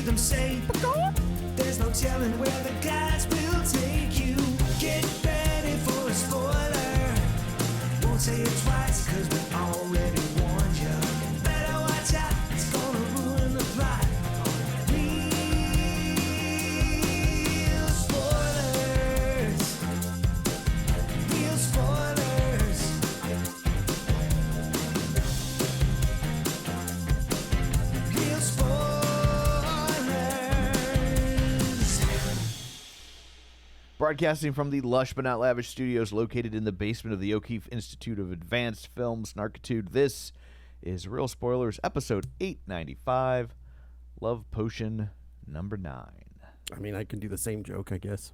them say, there's no telling where the guys will take you. Get ready for a spoiler. Won't say it twice, cause we already warned you. Better watch out, it's gonna ruin the plot. Real spoilers. Real spoilers. Real spoilers. Broadcasting from the lush but not lavish studios located in the basement of the O'Keefe Institute of Advanced Film Snarkitude, this is Real Spoilers, episode 895, Love Potion number 9. I mean, I can do the same joke, I guess.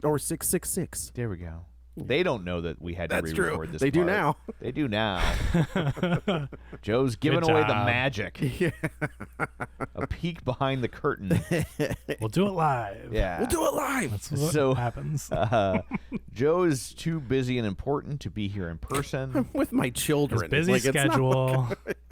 Or 666. There we go. They don't know that we had to That's true. re-record this They do part. now. They do now. Joe's giving away the magic. Yeah. A peek behind the curtain. We'll do it live. Yeah. We'll do it live. That's what So- happens. Joe is too busy and important to be here in person. With my children. His busy Like, it's not- schedule.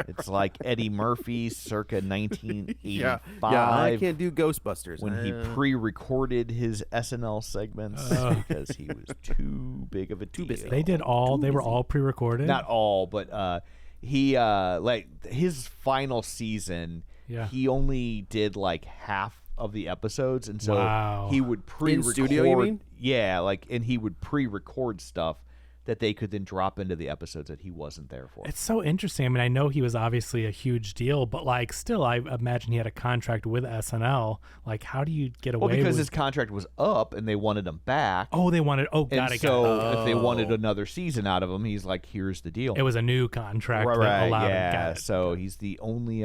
It's like Eddie Murphy circa 1985. Yeah, I can't do Ghostbusters. When he pre-recorded his SNL segments because he was too big of a deal. busy. They did all. They were all pre-recorded. Not all, but he like his final season. Yeah. He only did like half of the episodes, and so Wow. he would pre-record. In studio, you mean? Yeah, like, and he would pre-record stuff that they could then drop into the episodes that he wasn't there for. It's so interesting. I mean, I know he was obviously a huge deal, but like, still, I imagine he had a contract with SNL. Like, how do you get away? Well, because with... his contract was up, and they wanted him back. Oh, they wanted. Oh, and got it. so if they wanted another season out of him, he's like, "Here's the deal." It was a new contract that right, allowed him. yeah. Got it. So he's the only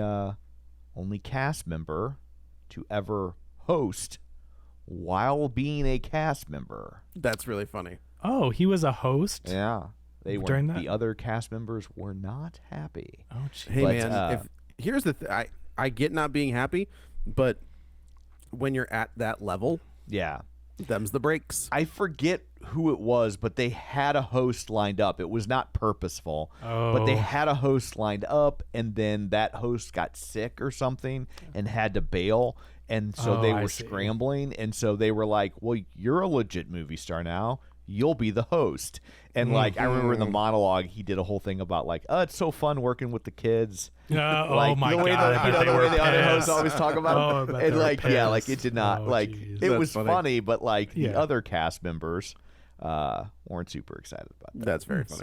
cast member to ever host while being a cast member. That's really funny. Oh, he was a host. Yeah, they During were. that? The other cast members were not happy. Oh, geez. Hey, But, man, here's the I get not being happy, but when you're at that level, Yeah, them's the breaks. I forget who it was, but they had a host lined up. It was not purposeful, but they Oh. had a host lined up, and then that host got sick or something and had to bail. And so Oh, they I were see. scrambling, and so they were like, "Well, you're a legit movie star now. You'll be the host." And like, I remember in the monologue, he did a whole thing about like, "Oh, it's so fun working with the kids." Oh my the way God! I bet the they way were the other hosts pissed. always talk about Oh, I it. bet And they were like, yeah, like it pissed. did not Oh, like geez. it That's was funny, but like the Yeah. other cast members weren't super excited about that. That's very funny.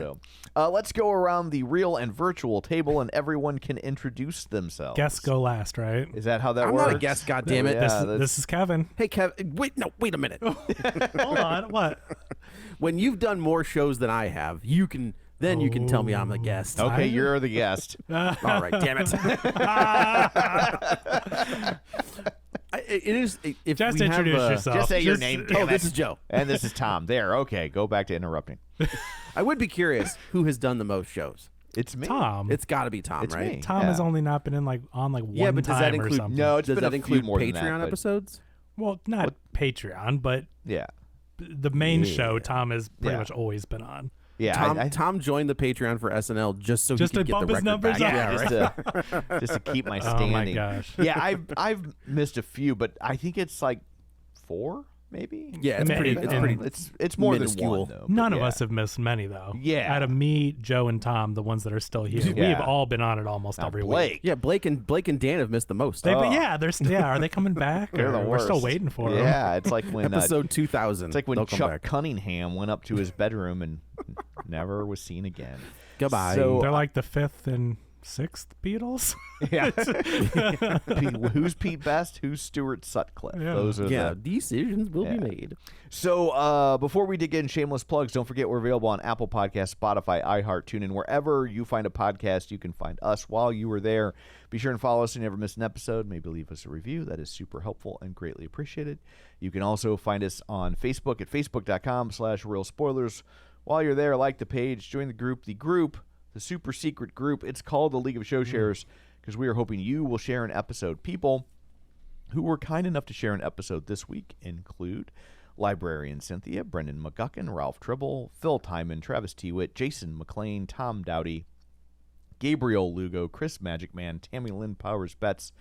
So let's go around the real and virtual table, and everyone can introduce themselves. Guests go last, right? Is that how that I'm works? not a guest, goddammit. Yeah, This is Kevin. Hey, Kev. Wait a minute. Hold on. What? When you've done more shows than I have, you can tell me I'm a guest. Okay, you're the guest. All right, damn it. It is. If Just we introduce have, yourself. Just say your name. Damn Oh, this it. is Joe. And this is Tom. There. Okay, go back to interrupting. I would be curious who has done the most shows. It's me. Tom. It's got to be Tom, It's right? me. Tom Yeah. has only not been in like on like one Yeah, but does that time or include something. No, it's Does been that a few include more than Patreon that, but- episodes? Well, not Patreon, but Yeah. the main show Tom has pretty Yeah. much always been on. Yeah. Tom joined the Patreon for SNL just so Just he could to get bump the his record numbers back. up. Yeah, just to keep my Oh my standing. gosh. Yeah, I've missed a few, but I think it's like 4, maybe. Yeah, it's Maybe. pretty. It's more minuscule. than 1 though. None but of yeah. us have missed many though. Yeah. Out of me, Joe, and Tom, the ones that are still here, Yeah. we've all been on it almost Now, every Blake. week. Yeah, Blake and Dan have missed the most. They've been, are they coming back? They're the Or worst. we're still waiting for them. Yeah, it's like when Episode 2000. it's like when They'll come Chuck back. Cunningham went up to his bedroom and never was seen again. Goodbye. So They're like the 5th and 6th Beatles. yeah, who's Pete Best? Who's Stuart Sutcliffe? Yeah. Those are yeah, the. decisions will Yeah. be made. So before we dig in, shameless plugs, don't forget we're available on Apple Podcasts, Spotify, iHeart, TuneIn. Wherever you find a podcast, you can find us while you are there. Be sure and follow us so you never miss an episode. Maybe leave us a review. That is super helpful and greatly appreciated. You can also find us on Facebook at facebook.com/Real Spoilers. While you're there, like the page, join the group, the super secret group. It's called the League of Show Sharers because we are hoping you will share an episode. People who were kind enough to share an episode this week include Librarian Cynthia, Brendan McGuckin, Ralph Tribble, Phil Timon, Travis Tewitt, Jason McLean, Tom Dowdy, Gabriel Lugo, Chris Magic Man, Tammy Lynn Powers Betts,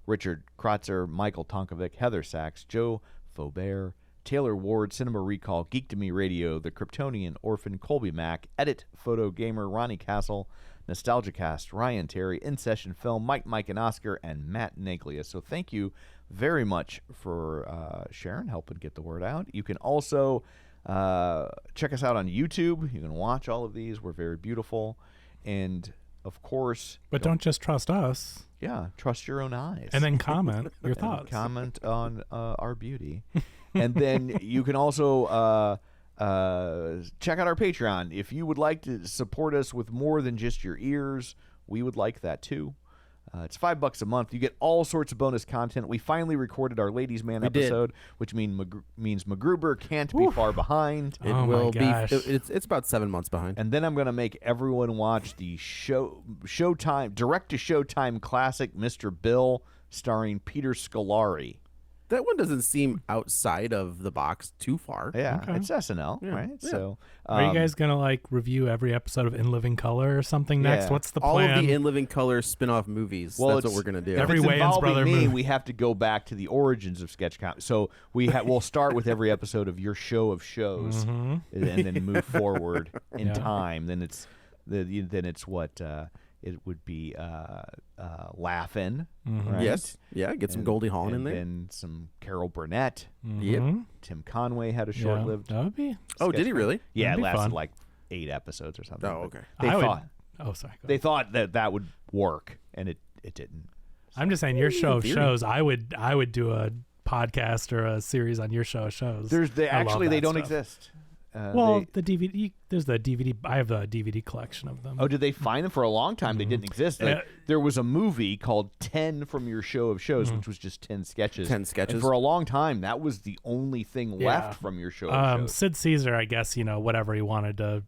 Richard Kratzer, Michael Tonkovic, Heather Sachs, Joe Faubert, Taylor Ward, Cinema Recall, Geek to Me Radio, The Kryptonian, Orphan, Colby Mack, Edit, Photo Gamer, Ronnie Castle, NostalgiaCast, Ryan Terry, In Session Film, Mike and Oscar, and Matt Naglia. So thank you very much for Sharon helping get the word out. You can also check us out on YouTube. You can watch all of these. We're very beautiful. And, of course... But don't just trust us. Yeah, trust your own eyes. And then comment your And thoughts. comment on our beauty. And then you can also check out our Patreon. If you would like to support us with more than just your ears, we would like that too. It's $5 a month. You get all sorts of bonus content. We finally recorded our Ladies Man episode, which means MacGruber can't be far behind. It Oh will my gosh. be. It's about 7 months behind. And then I'm going to make everyone watch the Showtime direct-to-Showtime classic Mr. Bill, starring Peter Scolari. That one doesn't seem outside of the box too far. Yeah, Okay. it's SNL, right? Yeah. So, Are you guys going to like review every episode of In Living Color or something next? Yeah. What's the All plan? of the In Living Color spin-off movies. Well, that's what it's- we're gonna do. If Every it's Wayans involving brother me, movie. we have to go back to the origins of sketch comedy. So we'll start with every episode of your show of shows, and then move forward in Yeah. time. Then it's what it would be Laugh-In, right? Yes. Yeah. Get some Goldie Hawn in and there. then some Carol Burnett. Yep. Tim Conway had a Yeah, short-lived. that would be. Oh, sketch did he really? Yeah, That'd it be lasted fun. like 8 episodes or something. Oh, but okay. They I would- thought Oh, sorry. Go they ahead. thought that would work, and it didn't. I'm just saying your show of theory. shows. I would do a podcast or a series on your show of shows. They I love actually they that don't stuff. exist. Well, They- the DVD. There's the DVD. I have the DVD collection of them. Oh, did they find them? For a long time, they didn't exist. There was a movie called 10 from your show of shows, which was just 10 sketches. 10 sketches. And for a long time, that was the only thing Yeah. left from your show of shows. Sid Caesar, I guess, whatever he wanted to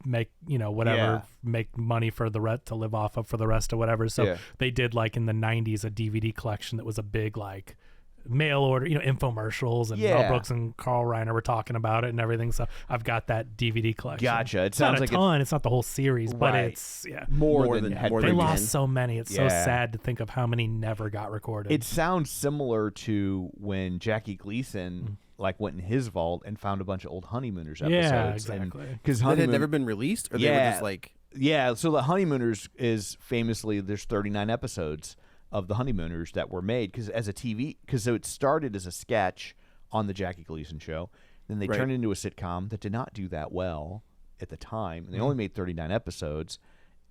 make, whatever, Yeah. make money for to live off of for the rest of whatever. So Yeah. they did like in the 90s a DVD collection that was a big like mail order, infomercials, and Yeah. Mel Brooks and Carl Reiner were talking about it and everything. So I've got that DVD collection. Gotcha. It It's not sounds a like ton. It's not the whole series, but Right. it's more than had more They than been- lost 10. so many. It's so Yeah. sad to think of how many never got recorded. It sounds similar to when Jackie Gleason went in his vault and found a bunch of old Honeymooners episodes. Yeah, exactly. Because That had never been released, or they were Yeah. just like. Yeah, so the Honeymooners is famously there's 39 episodes of the Honeymooners that were made so it started as a sketch on the Jackie Gleason show, then they Right. turned it into a sitcom that did not do that well at the time, and they only made 39 episodes,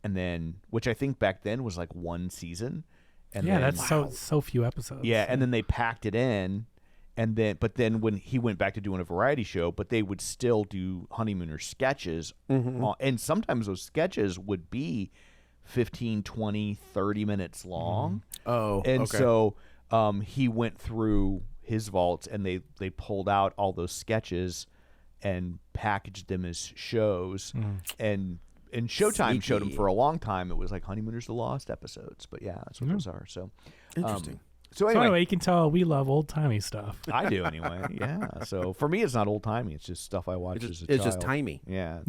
and then which I think back then was like one season, and yeah, then, that's so few episodes. yeah, and then they packed it in. And then when he went back to doing a variety show, but they would still do Honeymooner sketches. And sometimes those sketches would be 15, 20, 30 minutes long. Oh, And okay. so he went through his vaults and they pulled out all those sketches and packaged them as shows. And Showtime showed them Sneaky. for a long time. It was like Honeymooners the Lost episodes. But yeah, that's what those are. So Interesting. So So anyway, anyway, you can tell we love old timey stuff. I do anyway. Yeah. So for me, it's not old timey. It's just stuff I watched as a child. It's just timey. Yeah.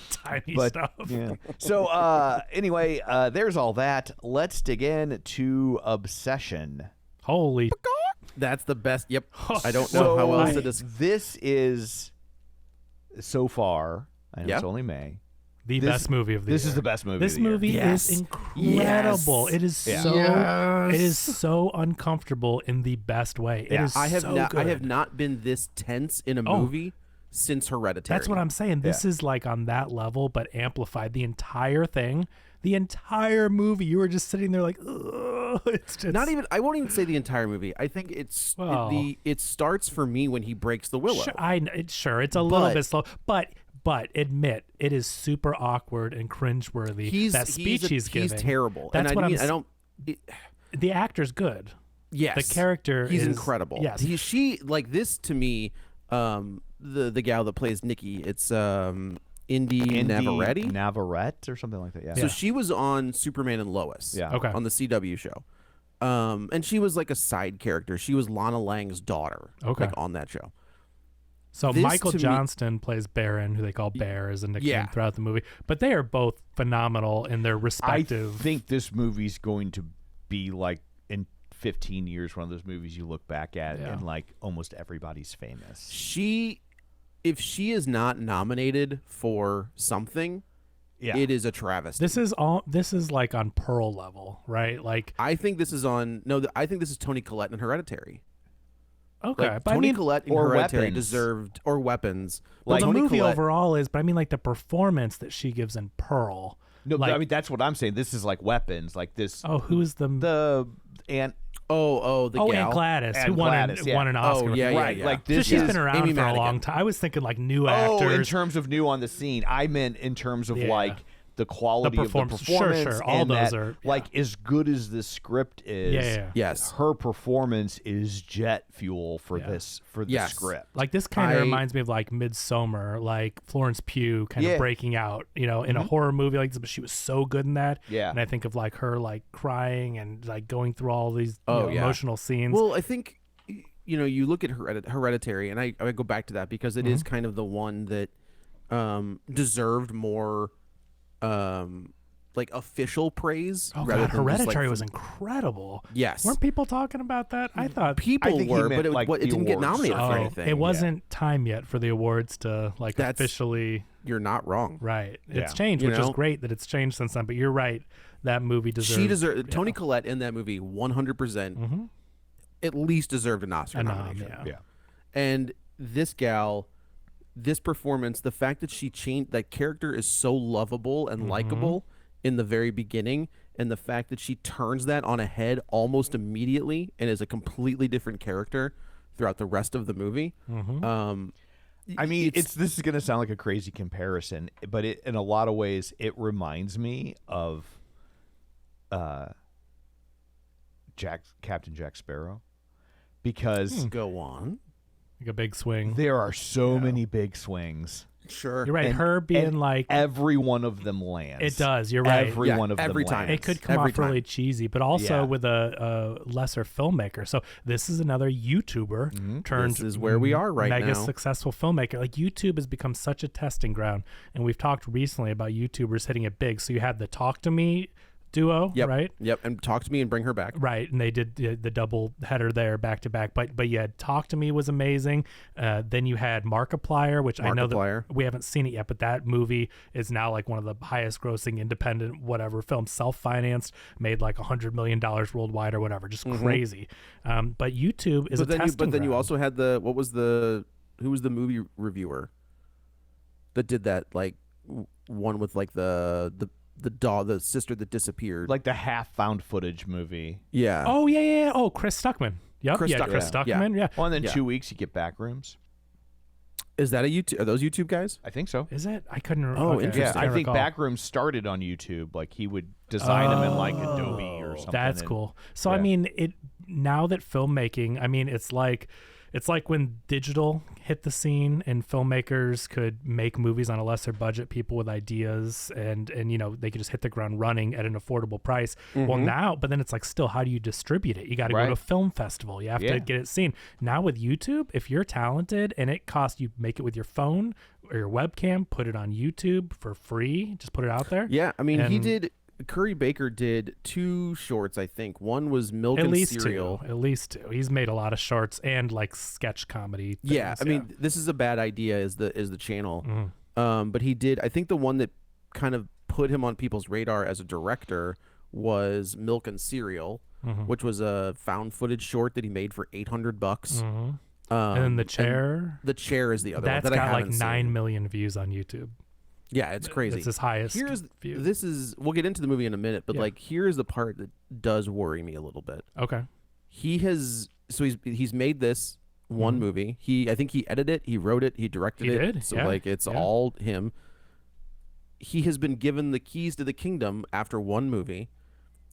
Timey But stuff. yeah. So anyway, there's all that. Let's dig in to Obsession. Holy. That's the best. Yep. I don't So know how else to describe. this is so far. I know Yeah. it's only May. The best movie of the This year. is the best movie. This of the year. movie Yes. is incredible. Yes. It is Yeah. so Yes. it is so uncomfortable in the best way. It Yeah. is I have so not. good. I have not been this tense in a Oh. movie since Hereditary. That's what I'm saying. This is like on that level, but amplified. The entire thing, the entire movie, you were just sitting there like, ugh. It's just Not even. I won't even say the entire movie. I think it's Well. it starts for me when he breaks the willow. Sure, it's a little But- bit slow, but admit it is super awkward and cringeworthy. That speech he's giving, He's terrible. That's and what I mean, I'm. I don't. The actor's good. Yes, The character he's is- incredible. yes. She like this to me. The gal that plays Nikki, it's Indy Navarrete. Navarrete or something like that. Yeah. So she was on Superman and Lois. Yeah. Okay. On the CW show. And she was like a side character. She was Lana Lang's daughter. Okay. Like on that show. So This Michael to me- Johnston plays Baron, who they call Bear as a nickname Yeah. throughout the movie. But they are both phenomenal in their I respective. think this movie's going to be like 15 years, one of those movies you look back at Yeah. and like almost everybody's famous. If she is not nominated for something, Yeah. it is a travesty. This is like on Pearl level, right? Like, I think this is on I think this is Toni Collette in Hereditary. okay, Like, but I Toni mean, Collette in or Hereditary Weapons. deserved, or Weapons. well, the Toni movie Collette- overall is, but I mean, like the performance that she gives in Pearl. No, like, I mean that's what I'm saying. This is like Weapons, like this. oh, who's the and Oh, the gal. Aunt Gladys, Aunt who Gladys, yeah. won an Oscar. Oh, yeah, with- yeah, right, yeah. like So this she's is been around Amy for a long Madigan. time. I was thinking like new Oh, in actors. terms of new on the scene, I meant in terms of Yeah. like the quality of the performance. performance. Sure, all and those that, are- yeah. like as good as the script is. Yeah. Yes. her performance is jet fuel for Yeah. the Yes. script. Like this kind of I- reminds me of like Midsommar, like Florence Pugh kind Yeah. of breaking out, in a horror movie like this, but she was so good in that. Yeah. And I think of like her like crying and like going through all these Yeah. emotional scenes. Well, I think you look at Hereditary, and I go back to that because it is kind of the one that deserved more like official praise. oh rather god, than just, Hereditary like, was incredible. Yes. Weren't people talking about that? I thought People I think he were, meant, but like, it the didn't get awards nominated stuff. for oh, anything. it wasn't time yet for the awards to like That's- officially You're not wrong. right. It's Yeah. changed, You which is know? great that it's changed since then. But you're right, that movie deserves. She deserved Toni Collette in that movie 100%. At least deserved an Oscar a nom, nomination. yeah. And this gal, this performance, the fact that she changed, that character is so lovable and likable in the very beginning, and the fact that she turns that on a head almost immediately and is a completely different character throughout the rest of the movie. I mean, this is going to sound like a crazy comparison, but in a lot of ways, it reminds me of Captain Jack Sparrow, because Go on. Like a big swing. there are so many big swings. Sure. You're right. And- her being and like every one of them lands. it does. You're right. Every Yeah, one of every them time. lands. It could come Every off really time. cheesy, but also Yeah. with a lesser filmmaker. So this is another YouTuber turned This is where we are right mega now. successful filmmaker. Like YouTube has become such a testing ground, and we've talked recently about YouTubers hitting it big. So you had the Talk to Me duo, Yep. right? Yep. And talk to me and bring her back. Right, and they did the double header there back to back. But yeah, Talk to Me was amazing. Then you had Markiplier, which I know Markiplier. that we haven't seen it yet, but that movie is now like one of the highest grossing independent whatever films, self-financed, made like $100 million worldwide or whatever, just crazy. But YouTube is But a testing then you ground. also had who was the movie reviewer that did that, like one with like the dog, the sister that disappeared. like the half found footage movie. yeah. Oh yeah. Oh, Chris Stuckman. Yep. Chris Chris Stuckman, yeah. Stuckman. Yeah. Well, and then Yeah. 2 weeks you get Backrooms. Is that a YouTube? Are those YouTube guys? I think so. Is it? I couldn't. Oh, okay. interesting. Yeah, I Can't think recall. Backrooms started on YouTube. Like he would design them in like Adobe or something. That's and- cool. So I yeah. mean, it now that filmmaking, I mean, it's like when digital hit the scene and filmmakers could make movies on a lesser budget, people with ideas and they could just hit the ground running at an affordable price. Well, now, but then it's like still, how do you distribute it? You got to go Right. to a film festival. You have Yeah. to get it seen. Now with YouTube, if you're talented and it costs you, make it with your phone or your webcam, put it on YouTube for free. Just put it out there. Yeah. I mean, he And- did. Curry Baker did 2 shorts, I think. One was Milk At and least Cereal. two. At least two. He's made a lot of shorts and like sketch comedy. Yeah, things, I mean, this is a bad idea. Is the channel? Mm-hmm. But he did. I think the one that kind of put him on people's radar as a director was Milk and Cereal, Mm-hmm. which was a found footage short that he made for $800. and then the chair. The chair is the other That's one that I got like haven't 9 seen. million views on YouTube. Yeah, it's crazy. It's his highest view. This is. We'll get into the movie in a minute, but Yeah. like here's the part that does worry me a little bit. Okay. He's made this one movie. I think he edited it, he wrote it, he directed He it. did, So yeah, like it's yeah. all him. He has been given the keys to the kingdom after one movie.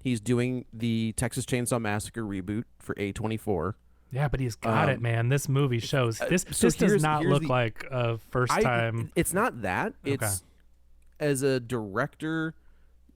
He's doing the Texas Chainsaw Massacre reboot for A24. Yeah, but he's got it, man. This movie shows. This so this does here's- not here's look the- like a first time. It's not that. It's as a director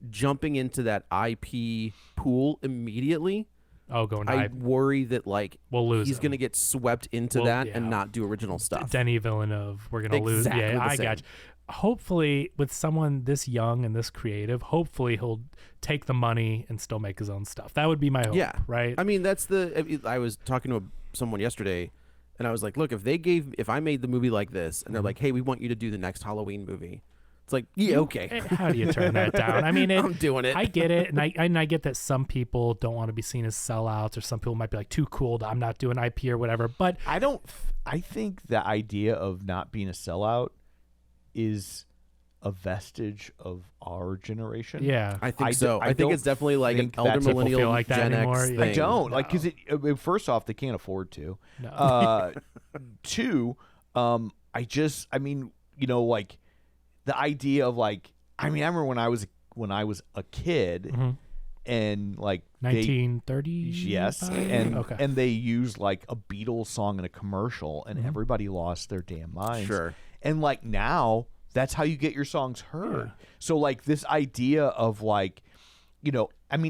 jumping into that IP pool immediately. Oh, going to I worry that like We'll lose he's him. going to get swept into Well, that yeah. and not do original stuff. Denny Villeneuve. We're gonna lose. Exactly Yeah, the I same. got you. hopefully with someone this young and this creative, hopefully he'll take the money and still make his own stuff. That would be my hope. Yeah. Right. I mean, I was talking to someone yesterday, and I was like, look, if I made the movie like this, and they're like, hey, we want you to do the next Halloween movie. It's like, yeah, okay. How do you turn that down? I mean, I'm doing it. I get it, and I get that some people don't want to be seen as sellouts, or some people might be like too cool. I'm not doing IP or whatever. But I think the idea of not being a sellout is a vestige of our generation. yeah, I think so. I think don't it's definitely like an think elder that's- millennial feel like that Gen anymore. X Yeah. thing. I don't No. like because first off, they can't afford to. no. Two, I mean, like the idea of like, I remember when I was a kid, Mhm. and like 1930s. yes, and okay. and they used like a Beatles song in a commercial, and everybody lost their damn minds. Sure. And like now, that's how you get your songs heard. Yeah. So like this idea of like,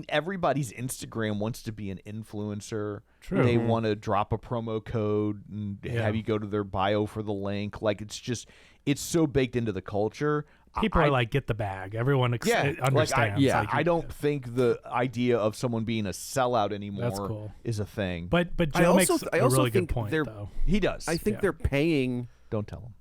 everybody's Instagram wants to be an influencer. True. They want to drop a promo code and Yeah. have you go to their bio for the link. Like it's so baked into the culture. People are like, get the bag. Everyone understands. I don't think the idea of someone being a sellout anymore That's cool. is a thing. But I Joe also- makes I a also really good think point, they're- though. he does. I think Yeah. they're paying. Don't tell him.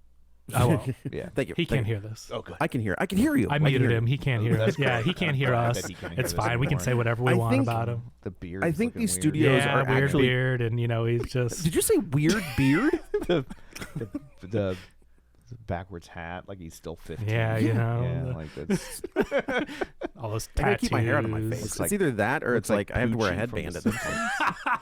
I won't. Yeah. Thank you. He Thank can't you. hear this. Oh, good. I can hear you. I can muted hear him. you. He can't hear us. Yeah, he can't hear I us. bet he can't hear It's this fine. We can anymore. say whatever we I want think- about him. The beard. I is think looking these weird. studios Yeah, are weird actually. beard, and he's just. Did you say weird beard? the backwards hat, like he's still 15. Yeah, Yeah, like that's all those I gotta tattoos. keep my hair out of my face. Looks It's like- either that or it's like I have to wear a Poochie from headband The at this point.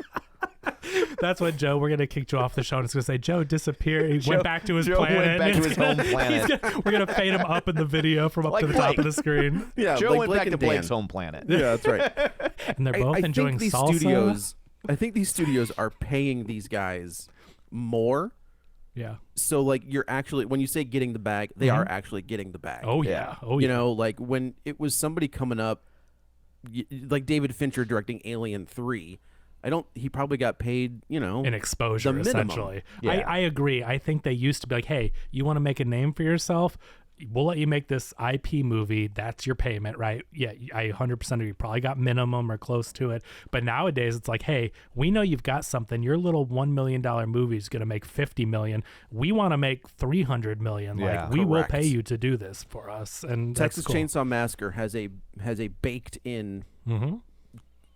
That's what Joe. We're gonna kick Joe off the show, and it's gonna say Joe disappeared. He Joe- went back to his Joe planet. went back and to it's his home gonna- planet. we're gonna fade him up in the video from up Like to the top Blake. of the screen. Yeah, Joe like went Blake back to and Blake's Dan. home planet. Yeah, that's right. And they're both I enjoying think these salsa. studios. I think these studios are paying these guys more. Yeah. So like you're actually when you say getting the bag, they are actually getting the bag. Oh yeah. Yeah. Oh yeah. You know, like when it was somebody coming up, like David Fincher directing Alien 3. He probably got paid, an exposure, the minimum. essentially. Yeah. I agree. I think they used to be like, hey, you want to make a name for yourself? We'll let you make this IP movie. That's your payment, right? Yeah, I 100% agree. You probably got minimum or close to it. But nowadays, it's like, hey, we know you've got something. Your little $1 million movie is going to make $50 million. We want to make $300 million. Yeah. Like, we will Correct. pay you to do this for us. And Texas that's cool. Chainsaw Massacre has a baked in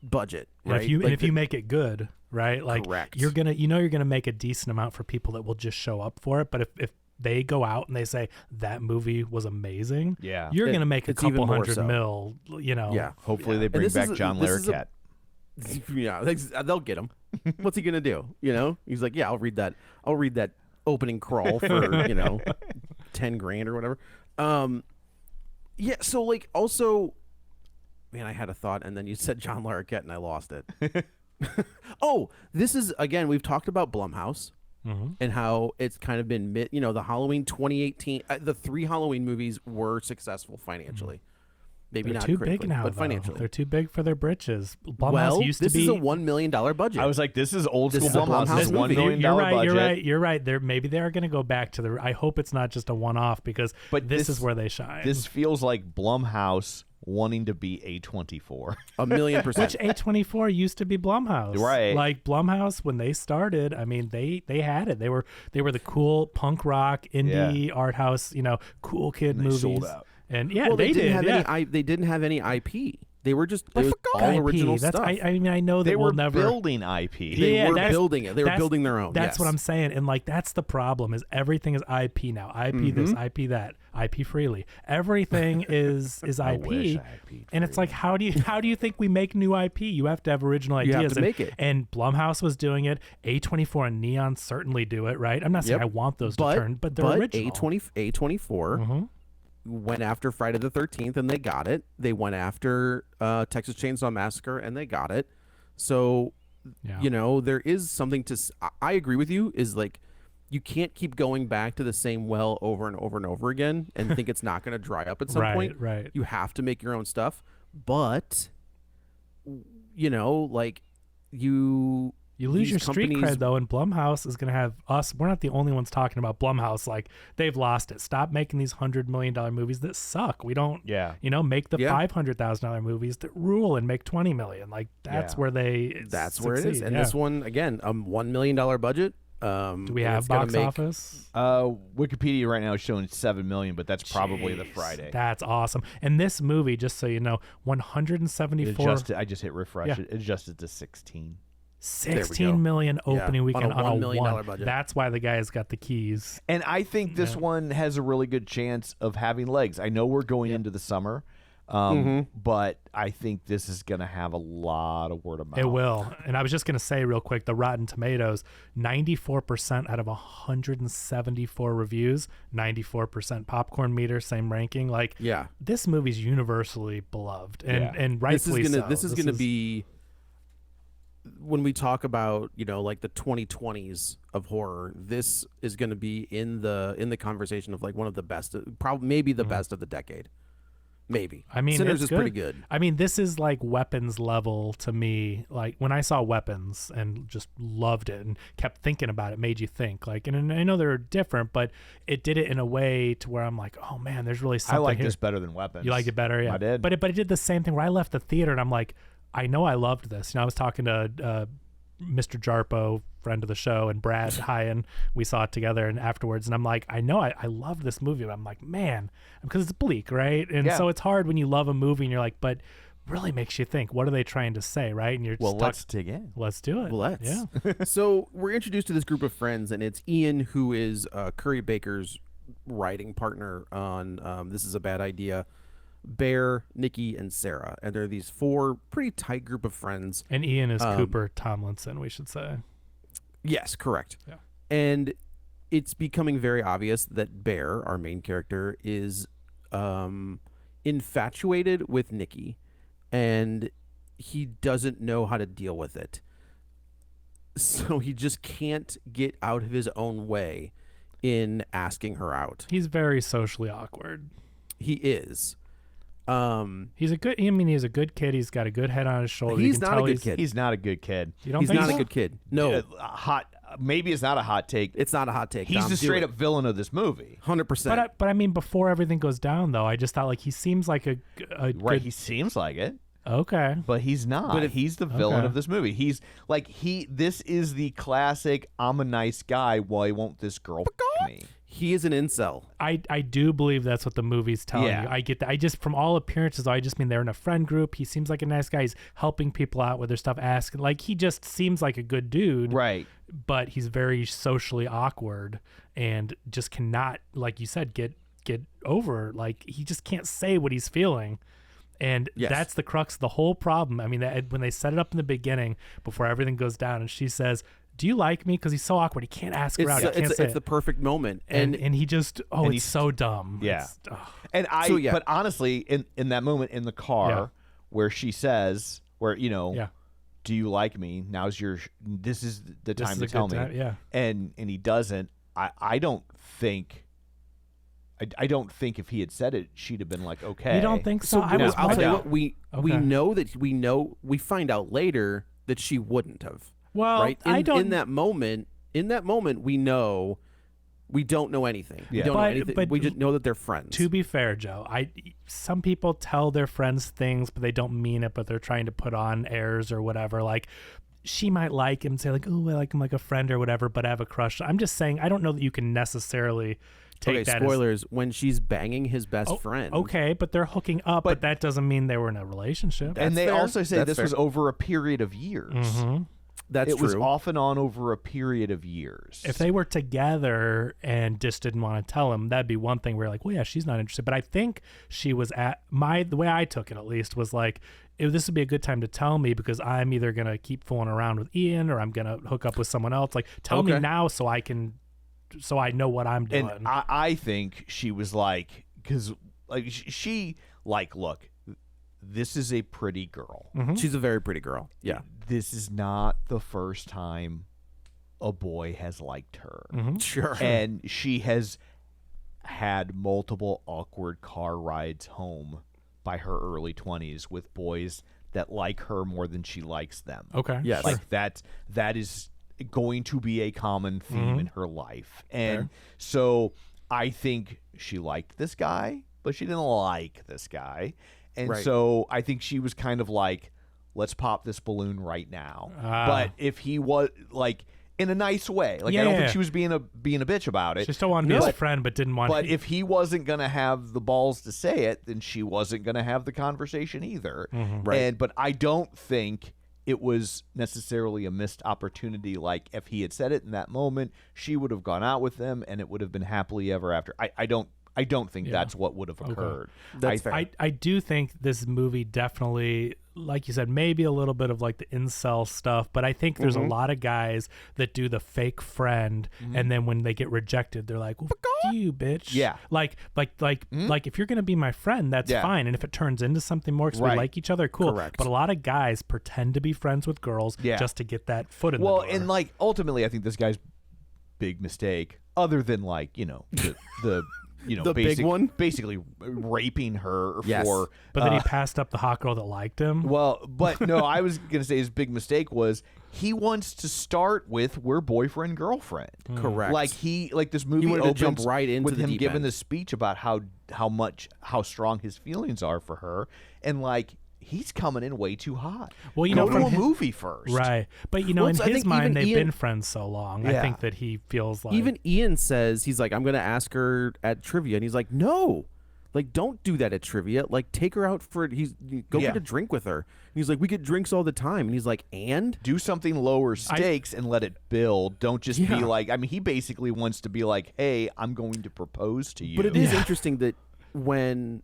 budget, And right? if you Like and if you make it good, right? Like Correct. you're gonna make a decent amount for people that will just show up for it. But if they go out and they say that movie was amazing, Yeah. you're gonna make a it's even couple more hundred so. mil. yeah, Hopefully Yeah. they And bring this back is- John this is a- Larroquette. yeah, they'll get him. What's he gonna do? He's like, yeah, I'll read that opening crawl for 10 grand or whatever. Yeah. So like also, man, I had a thought and then you said John Larroquette and I lost it. Oh, this is again. We've talked about Blumhouse and how it's kind of been the Halloween 2018. The 3 Halloween movies were successful financially. Maybe They're not too critically, big now, but though. financially. They're too big for their britches. Blumhouse Well, used to this be is a $1 million budget. I was like, this is old This school is a Blumhouse. Blumhouse This movie. $1 million You're right. budget. You're right. Maybe they are going to go back to the. I hope it's not just a one-off because But this this- is where they shine. This feels like Blumhouse wanting to be A24. $1,000,000%. Which A24 used to be Blumhouse, Right. Like Blumhouse when they started, I mean they had it. They were the cool punk rock indie art house, cool kid they movies. sold out. And yeah, well, they didn't did. have yeah. any. They didn't have any IP. They were just it was Fuck all IP. original That's, stuff. I mean, I know that They we'll were never. building IP. They Yeah, were that's- building it. They were that's- building their own. That's yes. what I'm saying, and like that's the problem is everything is IP now. IP this, IP that, IP freely. Everything is IP, wish I IP'd and it's like how do you think we make new IP? You have to have original You ideas. have to make it. And Blumhouse was doing it. A24 and Neon certainly do it, right? I'm not saying Yep. I want those to turn, but they're original. A24 went after Friday the 13th and they got it. They went after Texas Chainsaw Massacre and they got it. So Yeah. there is something to. I agree with you. Is like you can't keep going back to the same well over and over and over again and think it's not going to dry up at some point. Right. You have to make your own stuff, but like you You lose these your street companies- cred, though, and Blumhouse is going to have us. We're not the only ones talking about Blumhouse. Like, they've lost it. Stop making these $100 million movies that suck. We don't, make the $500,000 movies that rule and make $20 million. Like, that's where they That's where it is. And yeah. this one, again, $1 million budget. Do we have box office? Wikipedia right now is showing 7 million, but that's probably the Friday. That's awesome. And this movie, just so you know, 174. I just hit refresh. It adjusted to 16. 16 million opening weekend on a $1 million budget. That's why the guy's got the keys. And I think this one has a really good chance of having legs. I know we're going into the summer, but I think this is going to have a lot of word of mouth. It will. And I was just going to say real quick, the Rotten Tomatoes, 94% out of 174 reviews, 94% popcorn meter, same ranking. Like, this movie's universally beloved, and rightfully so. This is going to be, when we talk about, like the 2020s of horror, this is going to be in the conversation of like one of the best, probably maybe the best of the decade. Maybe. I mean, Sinners it's is good. pretty good. I mean, this is like Weapons level to me. Like, when I saw Weapons and just loved it and kept thinking about it, made you think. Like, and I know they're different, but it did it in a way to where I'm like, oh man, there's really something I like here. this better than Weapons. You liked it better, yeah. I did. But it did the same thing where I left the theater and I'm like, I know I loved this. I was talking to Mr. Jarpo, friend of the show, and Brad Hyan. We saw it together and afterwards, and I'm like, I know I love this movie, but I'm like, man, because it's bleak, right? And so it's hard when you love a movie and you're like, but really makes you think, what are they trying to say, right? And you're just let's dig in. Let's do it. Well, let's. Yeah. So we're introduced to this group of friends, and it's Ian, who is Curry Baker's writing partner on This Is a Bad Idea, Bear, Nikki, and Sarah. And they're these four pretty tight group of friends. And Ian is Cooper Tomlinson, we should say. Yes, correct. Yeah. And it's becoming very obvious that Bear, our main character, is infatuated with Nikki, and he doesn't know how to deal with it. So he just can't get out of his own way in asking her out. He's very socially awkward. He is. He's a good. I mean, he's a good kid. He's got a good head on his shoulder. He's You can not tell a good kid. He's not a good kid. You don't He's think not so? a good kid. No, Maybe it's not a hot take. it's not a hot take. He's Dom, the do straight it. up villain of this movie. 100%. But I mean, before everything goes down, though, I just thought like he seems like a Right, good, he seems like it, okay. but he's not. But if- he's the villain Okay. of this movie. He's like this is the classic I'm a nice guy, why won't this girl f me? He is an incel. I do believe that's what the movie's telling Yeah. you. I get that. I just, from all appearances, I just mean they're in a friend group. He seems like a nice guy. He's helping people out with their stuff, asking. Like, he just seems like a good dude. Right. But he's very socially awkward and just cannot, like you said, get over. Like, he just can't say what he's feeling. And Yes. that's the crux of the whole problem. I mean, when they set it up in the beginning, before everything goes down, and she says, do you like me? Because he's so awkward. He can't ask her out. He can't say It's the perfect moment. and he just, and it's he's- so dumb. Yeah. It's, And So, but honestly, in that moment in the car where she says, yeah. do you like me? This is the time is to a tell good me. time, yeah. And he doesn't. I don't think if he had said it, she'd have been like, okay. You don't think so? I No, was I'll tell you wondering- what, we Okay. know that we find out later that she wouldn't have. Well, right? I don't. In that moment, we know we don't know anything. We Yeah. don't know But- anything. but We just know that they're friends. To be fair, Joe, some people tell their friends things, but they don't mean it, but they're trying to put on airs or whatever. Like, she might like him, say like, "Oh, I like him like a friend or whatever," but I have a crush. I'm just saying, I don't know that you can necessarily take Okay, that. spoilers. When she's banging his best friend. Okay, but they're hooking up, but that doesn't mean they were in a relationship. And they fair. also say That's this was fair. over a period of years. That's It true. was off and on over a period of years. If they were together and just didn't want to tell him, that'd be one thing where you're like, well, yeah, she's not interested. But I think she was the way I took it, at least, was like, this would be a good time to tell me because I'm either going to keep fooling around with Ian or I'm going to hook up with someone else. Like, tell me now so I know what I'm doing. And I think she was like, because like she like, look, this is a pretty girl. She's a very pretty girl. Yeah. This is not the first time a boy has liked her. Sure. And she has had multiple awkward car rides home by her early 20s with boys that like her more than she likes them. Okay. Yes. Like that is going to be a common theme in her life. And so I think she liked this guy, but she didn't like this guy. And Right. so I think she was kind of like, let's pop this balloon right now. But if he was like in a nice way, like I don't think she was being a bitch about it. She still wanted to be his friend, but didn't want. But if he wasn't going to have the balls to say it, then she wasn't going to have the conversation either. Right. But I don't think it was necessarily a missed opportunity. Like if he had said it in that moment, she would have gone out with him and it would have been happily ever after. I don't think that's what would have occurred. That's fair. I do think this movie definitely, like you said, maybe a little bit of like the incel stuff, but I think there's a lot of guys that do the fake friend, and then when they get rejected, they're like, well, "F you, bitch." Yeah. Like if you're gonna be my friend, that's fine, and if it turns into something more because we like each other, cool. Correct. But a lot of guys pretend to be friends with girls just to get that foot in the door. Well, and like ultimately, I think this guy's big mistake, other than like the The big one? basically raping her for. But then he passed up the hot girl that liked him. Well, but no, I was gonna say his big mistake was he wants to start with we're boyfriend girlfriend. Correct. Like this movie wanted to jump opens right into with the him deep giving end. the speech about how strong his feelings are for her, and like he's coming in way too hot. Well, go to from a movie first, right? But in I his think mind, even they've Ian- been friends so long. I think that he feels like Even Ian says, he's like, I'm going to ask her at trivia. And he's like, no, like, don't do that at trivia. Like, take her out for go get a drink with her. And he's like, we get drinks all the time. And he's like, and? Do something lower stakes and let it build. Don't just be Yeah. like, I mean, he basically wants to be like, hey, I'm going to propose to you. But it is interesting that when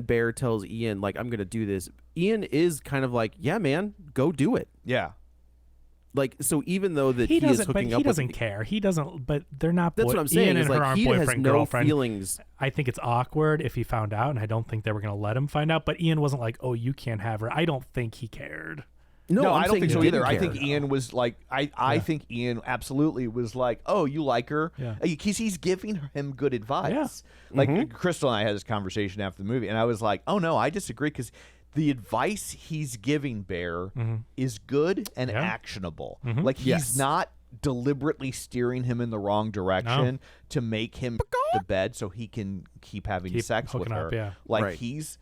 Bear tells Ian, like, I'm going to do this, Ian is kind of like, yeah, man, go do it. Yeah. Like, so even though that he is doesn't, hooking but up he doesn't with, care. He doesn't. But they're not. That's what I'm saying. Ian Is and her like aren't he has boyfriend no girlfriend. feelings. I think it's awkward if he found out, and I don't think they were going to let him find out. But Ian wasn't like, "Oh, you can't have her." I don't think he cared. No, I'm I don't saying think he so didn't either. I care. think Ian was like, I think Ian absolutely was like, oh, you like her? Yeah. Because he's giving him good advice. Yeah. Like Crystal and I had this conversation after the movie, and I was like, oh no, I disagree because the advice he's giving Bear is good and actionable. Like he's not deliberately steering him in the wrong direction to make him the bed so he can keep having sex with hooking her. up, yeah. Like Right. these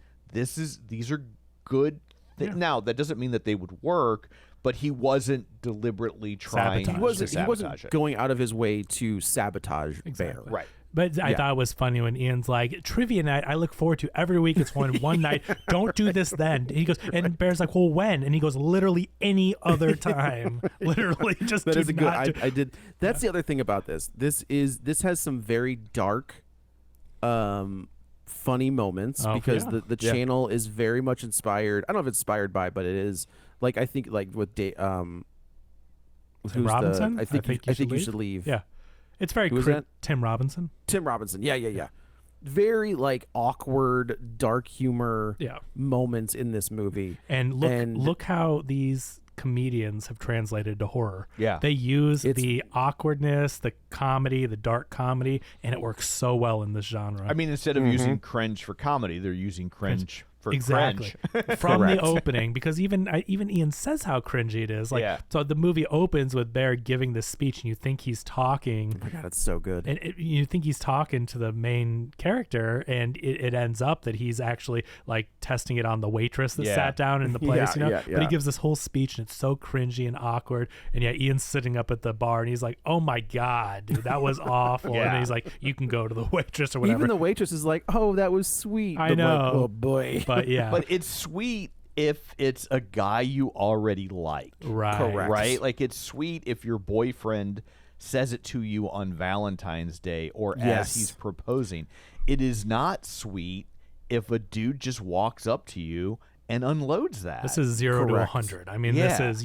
are good things. Now that doesn't mean that they would work, but he wasn't deliberately trying Sabotage. to he sabotage wasn't it. going out of his way to sabotage Bear. Right. But I thought it was funny when Ian's like, trivia night, I look forward to every week. It's one night. Don't do this then. And he goes, and Bear's like, well, when? And he goes, literally any other time. Literally just That do is a good. not do- I did. That's the other thing about this. This has some very dark, funny moments because the channel is very much inspired. I don't know if it's inspired by, but it is like I think like with who's Robinson? I think you should leave. Yeah. It's very Who was that? Tim Robinson. Tim Robinson. Yeah. Very like awkward, dark humor moments in this movie. And look how these comedians have translated to horror. Yeah. They use the awkwardness, the comedy, the dark comedy, and it works so well in this genre. I mean, instead of using cringe for comedy, they're using cringe for exactly cringe. from the opening, because even Ian says how cringy it is. Like, so the movie opens with Bear giving this speech, and you think he's talking. Oh my God, it's so good. And you think he's talking to the main character, and it ends up that he's actually like testing it on the waitress that sat down in the place, But he gives this whole speech, and it's so cringy and awkward. And yet Ian's sitting up at the bar, and he's like, "Oh my God, dude, that was awful." And then he's like, "You can go to the waitress or whatever." Even the waitress is like, "Oh, that was sweet." I But know. Like, oh boy. But yeah, But it's sweet if it's a guy you already like. right, Correct. Right? Like it's sweet if your boyfriend says it to you on Valentine's Day or as he's proposing. It is not sweet if a dude just walks up to you and unloads that. This is 0 to Correct. 100. I mean, this is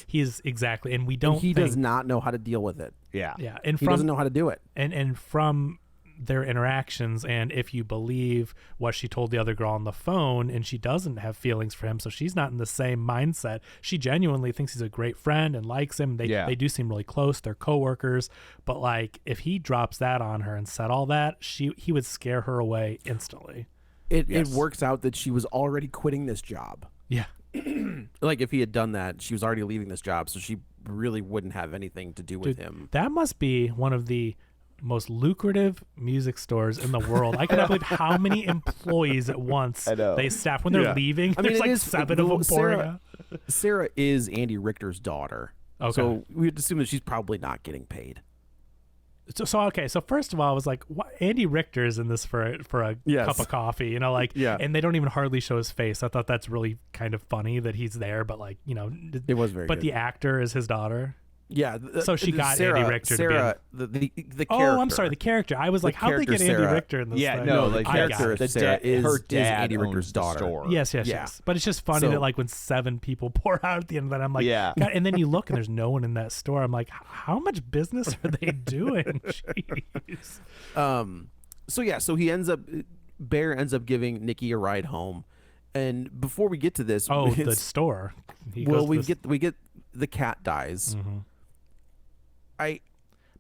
he's exactly, and we don't. And he think, does not know how to deal with it. Yeah. and He from doesn't know how to do it. and from their interactions, and if you believe what she told the other girl on the phone, and she doesn't have feelings for him, so she's not in the same mindset. She genuinely thinks he's a great friend and likes him. They do seem really close. They're coworkers, but like if he drops that on her and said all that, he would scare her away instantly. It works out that she was already quitting this job. Yeah. Like if he had done that, she was already leaving this job, so she really wouldn't have anything to do with Dude, him. That must be one of the most lucrative music stores in the world. I cannot believe how many employees at once they staff when they're leaving. I mean, There's it like is- 7 of them pouring out. Sarah is Andy Richter's daughter. Okay. So we'd assume that she's probably not getting paid. So first of all, I was like, what? Andy Richter's in this for a Yes. cup of coffee, you know, like, Yeah. and they don't even hardly show his face. I thought that's really kind of funny that he's there, but like, you know, It was very but good. the actor is his daughter. Yeah. So she got Sarah, Andy Richter to be Sarah, in- the character. Oh, I'm sorry, the character. I was like, how'd they character get Andy Sarah- Richter in this? Yeah, thing? no, the the I got character it. the Sarah is, her is dad Andy owns Richter's the daughter. store. Yes. Yeah. But it's just funny So- that like when 7 people pour out at the end of that, I'm like, Yeah. God, and then you look and there's no one in that store. I'm like, how much business are they doing? Jeez. So Bear ends up giving Nikki a ride home, and before we get to this, Oh, the it's- store. He well, goes to we this- get the cat dies.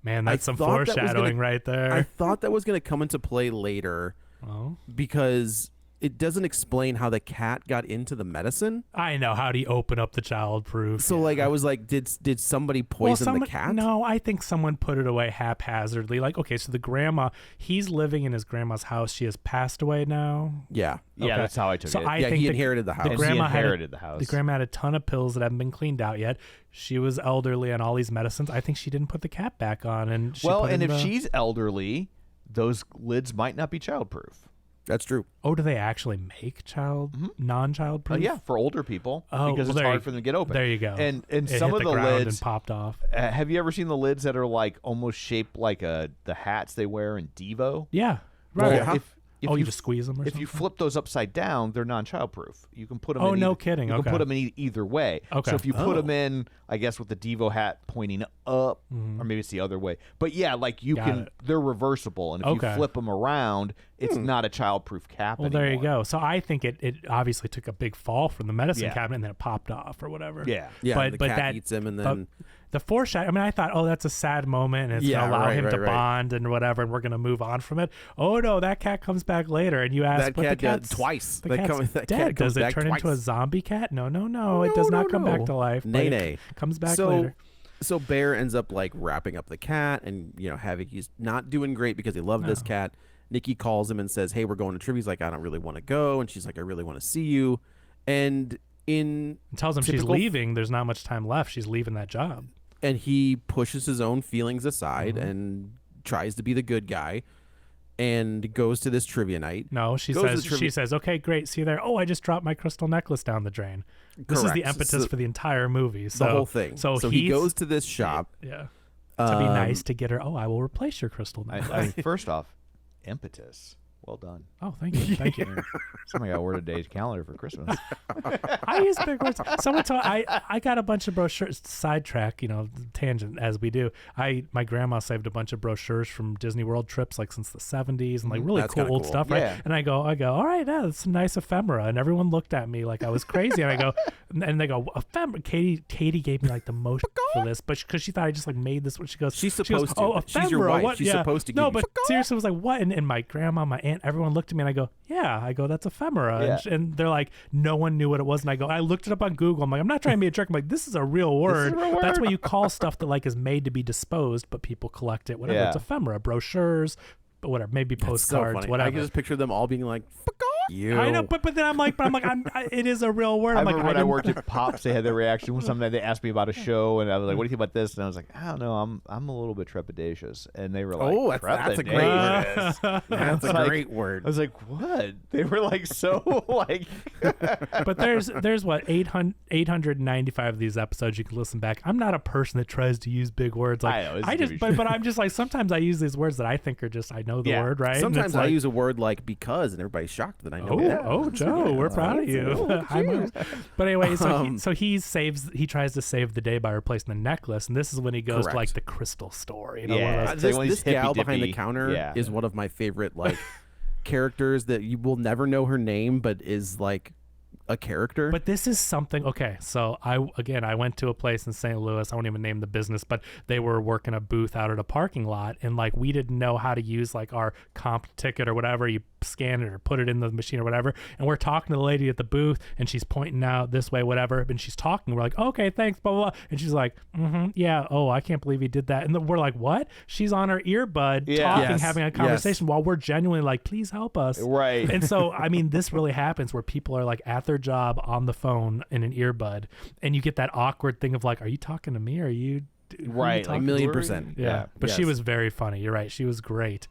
Man, that's some thought that was foreshadowing gonna- right there. I thought that was going to come into play later Oh, because it doesn't explain how the cat got into the medicine. I know. How do you open up the child-proof? So like I was like, did somebody poison the cat? No, I think someone put it away haphazardly. Like, okay, so the grandma, he's living in his grandma's house. She has passed away now. Yeah. Yeah, Okay. that's how I took So it. I Yeah, think he the- inherited the house. The grandma had inherited the house. The grandma had a ton of pills that haven't been cleaned out yet. She was elderly on all these medicines. I think she didn't put the cat back on, and she well, put and in if the- she's elderly, those lids might not be childproof. That's true. do they actually make non-child proof? Yeah, for older people Oh, because well, it's there hard you- for them to get open. There you go. And It some hit of the ground lids and popped off. Have you ever seen the lids that are like almost shaped like the hats they wear in Devo? Yeah, Well, right. Yeah. if You just squeeze them, or if something? you flip those upside down, they're non-childproof. You can put them. Oh, in no either, kidding. You Okay. can put them in either way. Okay. So if you put Oh. them in, I guess with the Devo hat pointing up, or maybe it's the other way. But yeah, like you Got can. it. They're reversible, and if Okay. you flip them around, it's not a childproof cap. Well, there you anymore. go. So I think it obviously took a big fall from the medicine Yeah. cabinet, and then it popped off or whatever. Yeah. Yeah, but the but cat that eats him, and but then the foreshadow. I mean, I thought, oh, that's a sad moment, and it's Yeah, gonna allow right, him to right, right. bond and whatever, and we're gonna move on from it. Oh no, that cat comes back later, and you ask, that but cat the cat's twice. The That cat's that dead. cat comes Does it back turn into a twice. zombie cat? No, it does not come back to life. but Nay, it nay. comes back so, later. So Bear ends up like wrapping up the cat, and he's not doing great because he loved this cat. Nikki calls him and says, "Hey, we're going to trivia." He's like, "I don't really want to go," and she's like, "I really want to see you." And And tells him she's typical- leaving. There's not much time left. She's leaving that job. and he pushes his own feelings aside Mm-hmm. and tries to be the good guy, and goes to this trivia night. No, she Goes to says the trivia- she says, "Okay, great, see you there." Oh, I just dropped my crystal necklace down the drain. This is the Correct. impetus So- for the entire movie. So The whole thing. So, he he's- goes to this shop. Yeah. To be Um, nice to get her. Oh, I will replace your crystal necklace. First off, impetus. Well done. Oh, thank you, thank you. Somebody got word a day's calendar for Christmas. I use big words. Someone told I got a bunch of brochures. Sidetrack, tangent as we do. My grandma saved a bunch of brochures from Disney World trips, like since the '70s, and like really That's cool kinda old cool. stuff, right? Yeah. And I go, all right, yeah, that's some nice ephemera. And everyone looked at me like I was crazy. And I go, and they go, ephemera. Katie gave me like the most for this, but because she thought I just like made this. What she goes, She's she goes, supposed to. Oh, She's your ephemera, wife. What? She's Yeah. supposed to No, give you but seriously, it was like what? And my grandma, my aunt, everyone looked at me and I go, yeah. I go, that's ephemera. Yeah. And they're like, no one knew what it was. And I looked it up on Google. I'm like, I'm not trying to be a jerk. I'm like, this is a real word. a real That's word. what you call stuff that like is made to be disposed, but people collect it. Whatever. Yeah. It's ephemera, brochures, but whatever. Maybe So postcards, funny. whatever. I can just picture them all being like, "Fuck off, you." I know, but then I'm like, it is a real word. I I'm like, remember when I didn't- worked at Pops, they had their reaction when sometimes they asked me about a show, and I was like, "What do you think about this?" And I was like, "I don't know, I'm a little bit trepidatious." And they were like, Oh, that's a great word. "Trepidatious." That's a Like, great word. I was like, "What?" They were like so like. But there's what 895 of these episodes you can listen back. I'm not a person that tries to use big words. Like I know, this I is just, gonna be but I'm just like sometimes I use these words that I think are just I know the Yeah. word, right? And Sometimes it's I like, use a word like because, and everybody's shocked that I know Oh, that. oh, Joe, we're proud of you. Hi, Mom. But anyway, so he tries to save the day by replacing the necklace, and this is when he goes to Correct. like the crystal store. You know, Yeah. one of It's those- like This, one of this these gal behind the hippy-dippy- counter yeah. is one of my favorite like characters that you will never know her name, but is like a character. But this is something. Okay, so I went to a place in St. Louis. I won't even name the business, but they were working a booth out at a parking lot, and like we didn't know how to use like our comp ticket or whatever. You scan it or put it in the machine or whatever. And we're talking to the lady at the booth, and she's pointing out this way, whatever. And she's talking. We're like, okay, thanks, blah, blah, blah. And she's like, yeah, oh, I can't believe he did that. And then we're like, what? She's on her earbud talking, having a conversation while we're genuinely like, please help us. Right. And so, I mean, this really happens where people are like at their job on the phone in an earbud, and you get that awkward thing of like, are you talking to me? Or are you right? talking 1,000,000%. Yeah. But she was very funny. You're right. She was great.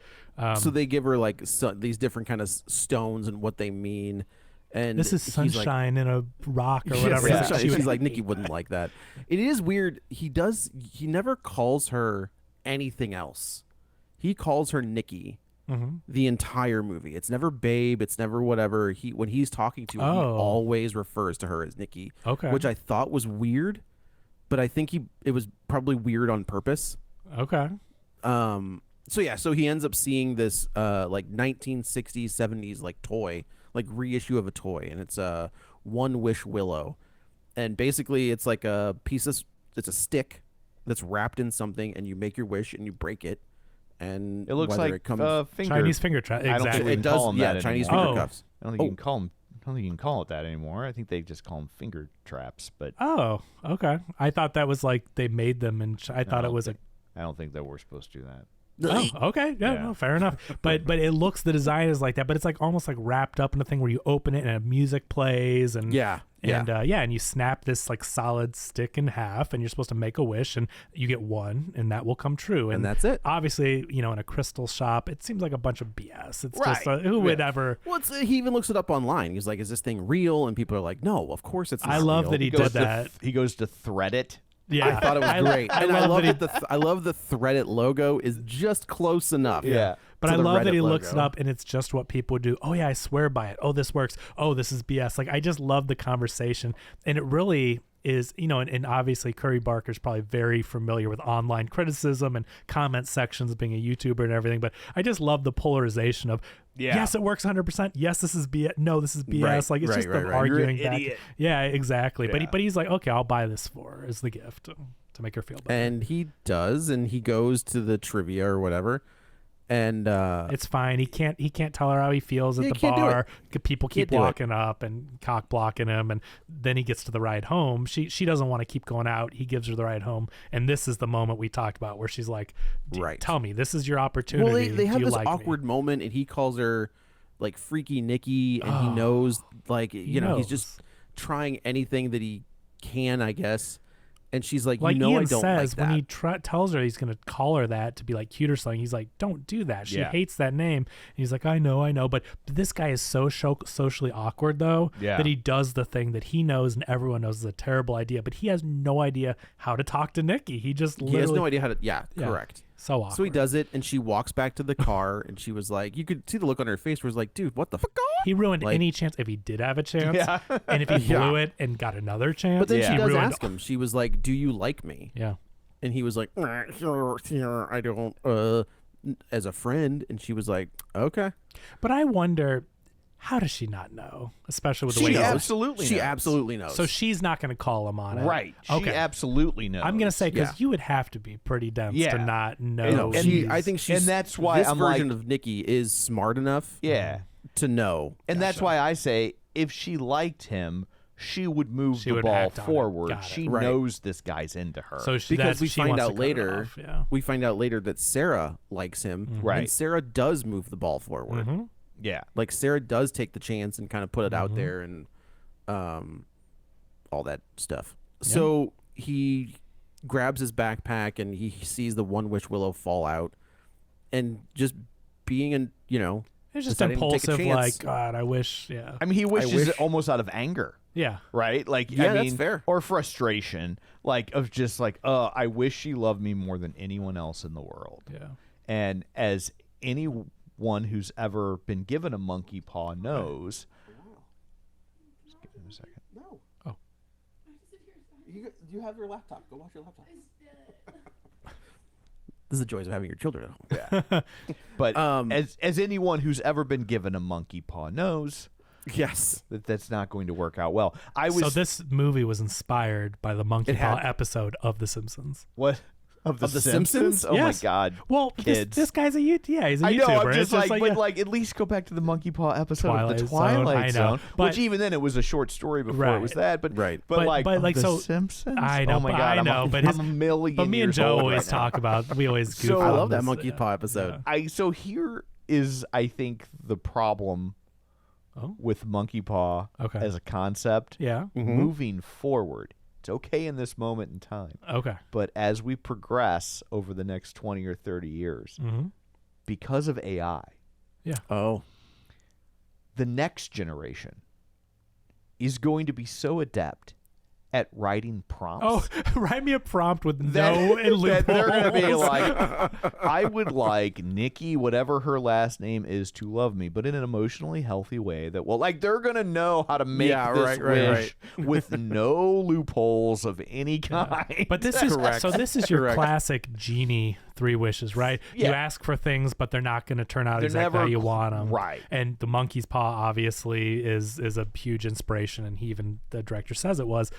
So they give her like these different kind of stones and what they mean. And this is he's sunshine in a rock or Yes, whatever. yeah. She was She's like, Nikki wouldn't like that. It is weird. He never calls her anything else. He calls her Nikki the entire movie. It's never babe. It's never whatever. When he's talking to her, he always refers to her as Nikki. Okay. Which I thought was weird, but I think it was probably weird on purpose. Okay. So he ends up seeing this like 1960s, 70s like toy, like reissue of a toy, and it's a One Wish Willow, and basically it's like it's a stick that's wrapped in something, and you make your wish and you break it, and It looks whether like it comes Chinese finger trap. I don't think Exactly. they it does call 'em that Chinese anymore. finger cuffs. I don't think you can call them. I don't think you can call it that anymore. I think they just call them finger traps. But Oh, okay. I thought that was like they made them, and I thought it was a. I don't think that we're supposed to do that. Oh, okay. Yeah, Yeah. no, fair enough. But it looks, the design is like that, but it's like almost like wrapped up in a thing where you open it and music plays and and you snap this like solid stick in half, and you're supposed to make a wish, and you get one, and that will come true, And that's it. Obviously, in a crystal shop, it seems like a bunch of BS. It's just Right. who would ever. Well, he even looks it up online. He's like, "Is this thing real?" And people are like, "No, of course it's not I love real." that he Goes did to that. he goes to thread it. Yeah, I thought it was great, and I love love that that I love the Threadit logo is just close enough. But to I the love that Reddit he looks it logo. up, and it's just what people do. Oh yeah, I swear by it. Oh, this works. Oh, this is BS. Like, I just love the conversation, and it really is, and obviously Curry Barker's probably very familiar with online criticism and comment sections, being a YouTuber and everything. But I just love the polarization of yes, it works 100%. Yes, this is BS. No, this is BS. Right, Like, it's right, just right, them right. arguing You're an back. idiot. Yeah, exactly. Yeah. But he's like, okay, I'll buy this as the gift to make her feel better. And he does, and he goes to the trivia or whatever, and It's fine. He can't tell her how he feels at Yeah, the he can't do bar. People keep Can't do it. walking up and cock blocking him, and then he gets to the ride home. She doesn't want to keep going out. He gives her the ride home, and this is the moment we talked about where she's like, Right. tell me, this is your opportunity. well, they have Do you this like me?" awkward moment, and he calls her like Freaky Nikki, and he knows, like, he's knows. just trying anything that he can, I guess. And she's like, Like I Ian don't says, like when that. he tells her he's going to call her that to be like cute or something, he's like, don't do that. She Yeah. hates that name. And he's like, I know. But this guy is so socially awkward, though, Yeah. that he does the thing that he knows and everyone knows is a terrible idea. But he has no idea how to talk to Nikki. He just He literally. has no idea how to. Yeah, Yeah. correct. So awkward. So he does it, and she walks back to the car, and she was like, you could see the look on her face where it's like, dude, what the fuck? He ruined Like- any chance if he did have a chance. Yeah. And if he Yeah. blew it and got another chance. But then Yeah. she he does ruined. ask him. She was like, do you like me? Yeah. And he was like, I don't, as a friend. And she was like, okay. But I wonder, how does she not know? Especially with the She way he knows. looks. Absolutely She knows. absolutely knows. So she's not going to call him on it. Right. She Okay. absolutely knows. I'm going to say, because Yeah. you would have to be pretty dense Yeah. to not know. No, And- I think she's, and that's why this I'm version like- of Nikki is smart enough Yeah. to know. And that's why I say if she liked him, she would move She the would ball act on it. forward. Got it. She Right. knows this guy's into her. So Because we she find wants to out cut it later, off, yeah. we find out later that Sarah likes him. Right. And Sarah does move the ball forward. Mm-hmm. yeah. Like Sarah does take the chance and kind of put it out there and all that stuff. So he grabs his backpack and he sees the One Wish Willow fall out, and just being it's It's just deciding to take a impulsive, chance. like, God, I wish. Yeah. I mean, he wishes wish- it almost out of anger. Yeah. Right? Like, Yeah, I that's mean, fair. or frustration, like of just like, I wish she loved me more than anyone else in the world. Yeah. And as anyone who's ever been given a monkey paw knows, just give him a second. No. Oh. You have your laptop. Go watch your laptop. This is the joys of having your children at home. Yeah. But Um, as anyone who's ever been given a monkey paw knows, Yes. that's not going to work out well. I was So this movie was inspired by the Monkey It Paw had- episode of The Simpsons. what? Of the Simpsons? Oh Yes. my God. Well, kids. this guy's he's a YouTuber. I know. I'm It's just like, but yeah. like, at least go back to the Monkey Paw episode of Twilight the Zone, Twilight I know. Zone, But- which even then it was a short story before it was Right. that. But Right. but like, But, like, the so- Simpsons. I know, Oh my but God. I know, but I'm a million. But me and years Joe old always right now. talk about. We always goof So- I on love that this, Monkey Paw episode. So here is, I think, the problem Oh. with Monkey Paw Okay. as a concept. Yeah. Moving forward, it's okay in this moment in time, Okay. but as we progress over the next 20 or 30 years, Mm-hmm. because of AI, Oh. the next generation is going to be so adept at writing prompts. Oh, write me a prompt with that- no and that they're going to be loopholes. like, I would like Nikki, whatever her last name is, to love me, but in an emotionally healthy way that will, like, they're going to know how to make this wish with no loopholes of any kind. But this is Correct. so. This is your Correct. classic genie 3 wishes, right? Yeah. You ask for things, but they're not going to turn out They're exactly never how you want them. right. And the monkey's paw obviously is a huge inspiration, and he even the director says it was.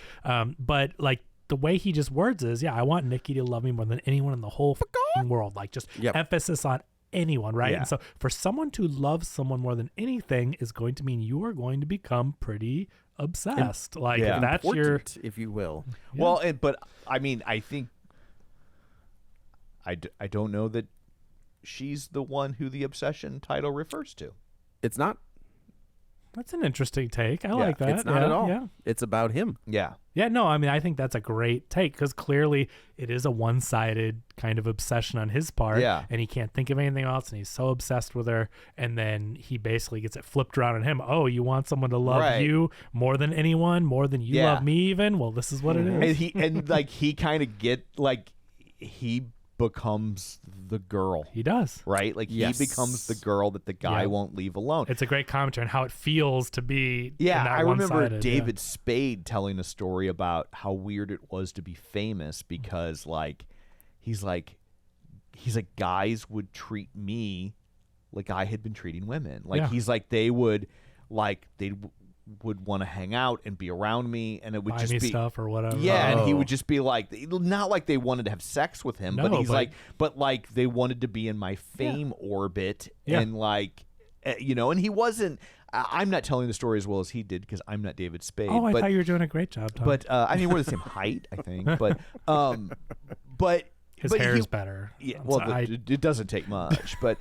But like the way he just words is, I want Nikki to love me more than anyone in the whole f***ing world. Like just emphasis on anyone, right? Yeah. And so for someone to love someone more than anything is going to mean you are going to become pretty obsessed. Like Yeah. if that's your Important, if you will. Well, but I mean, I think I don't know that she's the one who the obsession title refers to. It's not. That's an interesting take. I like that. It's not at all. Yeah. It's about him. Yeah. Yeah, no, I mean, I think that's a great take because clearly it is a one-sided kind of obsession on his part. Yeah. And he can't think of anything else, and he's so obsessed with her. And then he basically gets it flipped around on him. Oh, you want someone to love Right. you more than anyone, more than you Yeah. love me even? Well, this is what it And is. he kind of he becomes the girl, He does. right? Like Yes. he becomes the girl that the guy Yeah. won't leave alone. It's a great commentary on how it feels to be Yeah, in that I remember one-sided, David Spade telling a story about how weird it was to be famous because he's like guys would treat me like I had been treating women. Like Yeah. he's like they would want to hang out and be around me, and it would Buy just me be stuff or whatever. yeah, and he Oh. would just be like, not like they wanted to have sex with him, but No, he's but- like, but like they wanted to be in my fame orbit, Yeah. and like, and he wasn't. I'm not telling the story as well as he did because I'm not David Spade. Oh, I but, thought you were doing a great job, Tom. but I mean, we're the same height, I think. But his but hair he- is better. Yeah, So well, I- it doesn't take much, but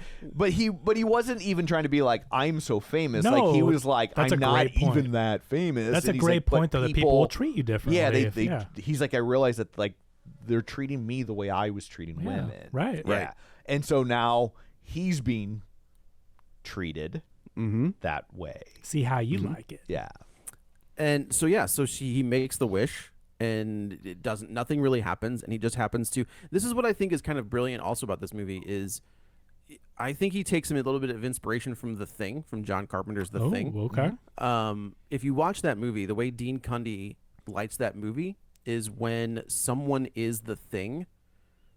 he wasn't even trying to be like I'm so famous. No, like he was like that's I'm a not great point. even that famous. That's And a he's great like, but point, though, that people will treat you differently. Yeah, he's like I realized that like they're treating me the way I was treating Yeah, women. right. Yeah. Right. And so now he's being treated that way. See how you like it. Yeah. And so he makes the wish, and it doesn't. Nothing really happens, and he just happens to. This is what I think is kind of brilliant, also about this movie is, I think he takes a little bit of inspiration from The Thing, from John Carpenter's The Thing. Okay. If you watch that movie, the way Dean Cundy lights that movie is when someone is the thing,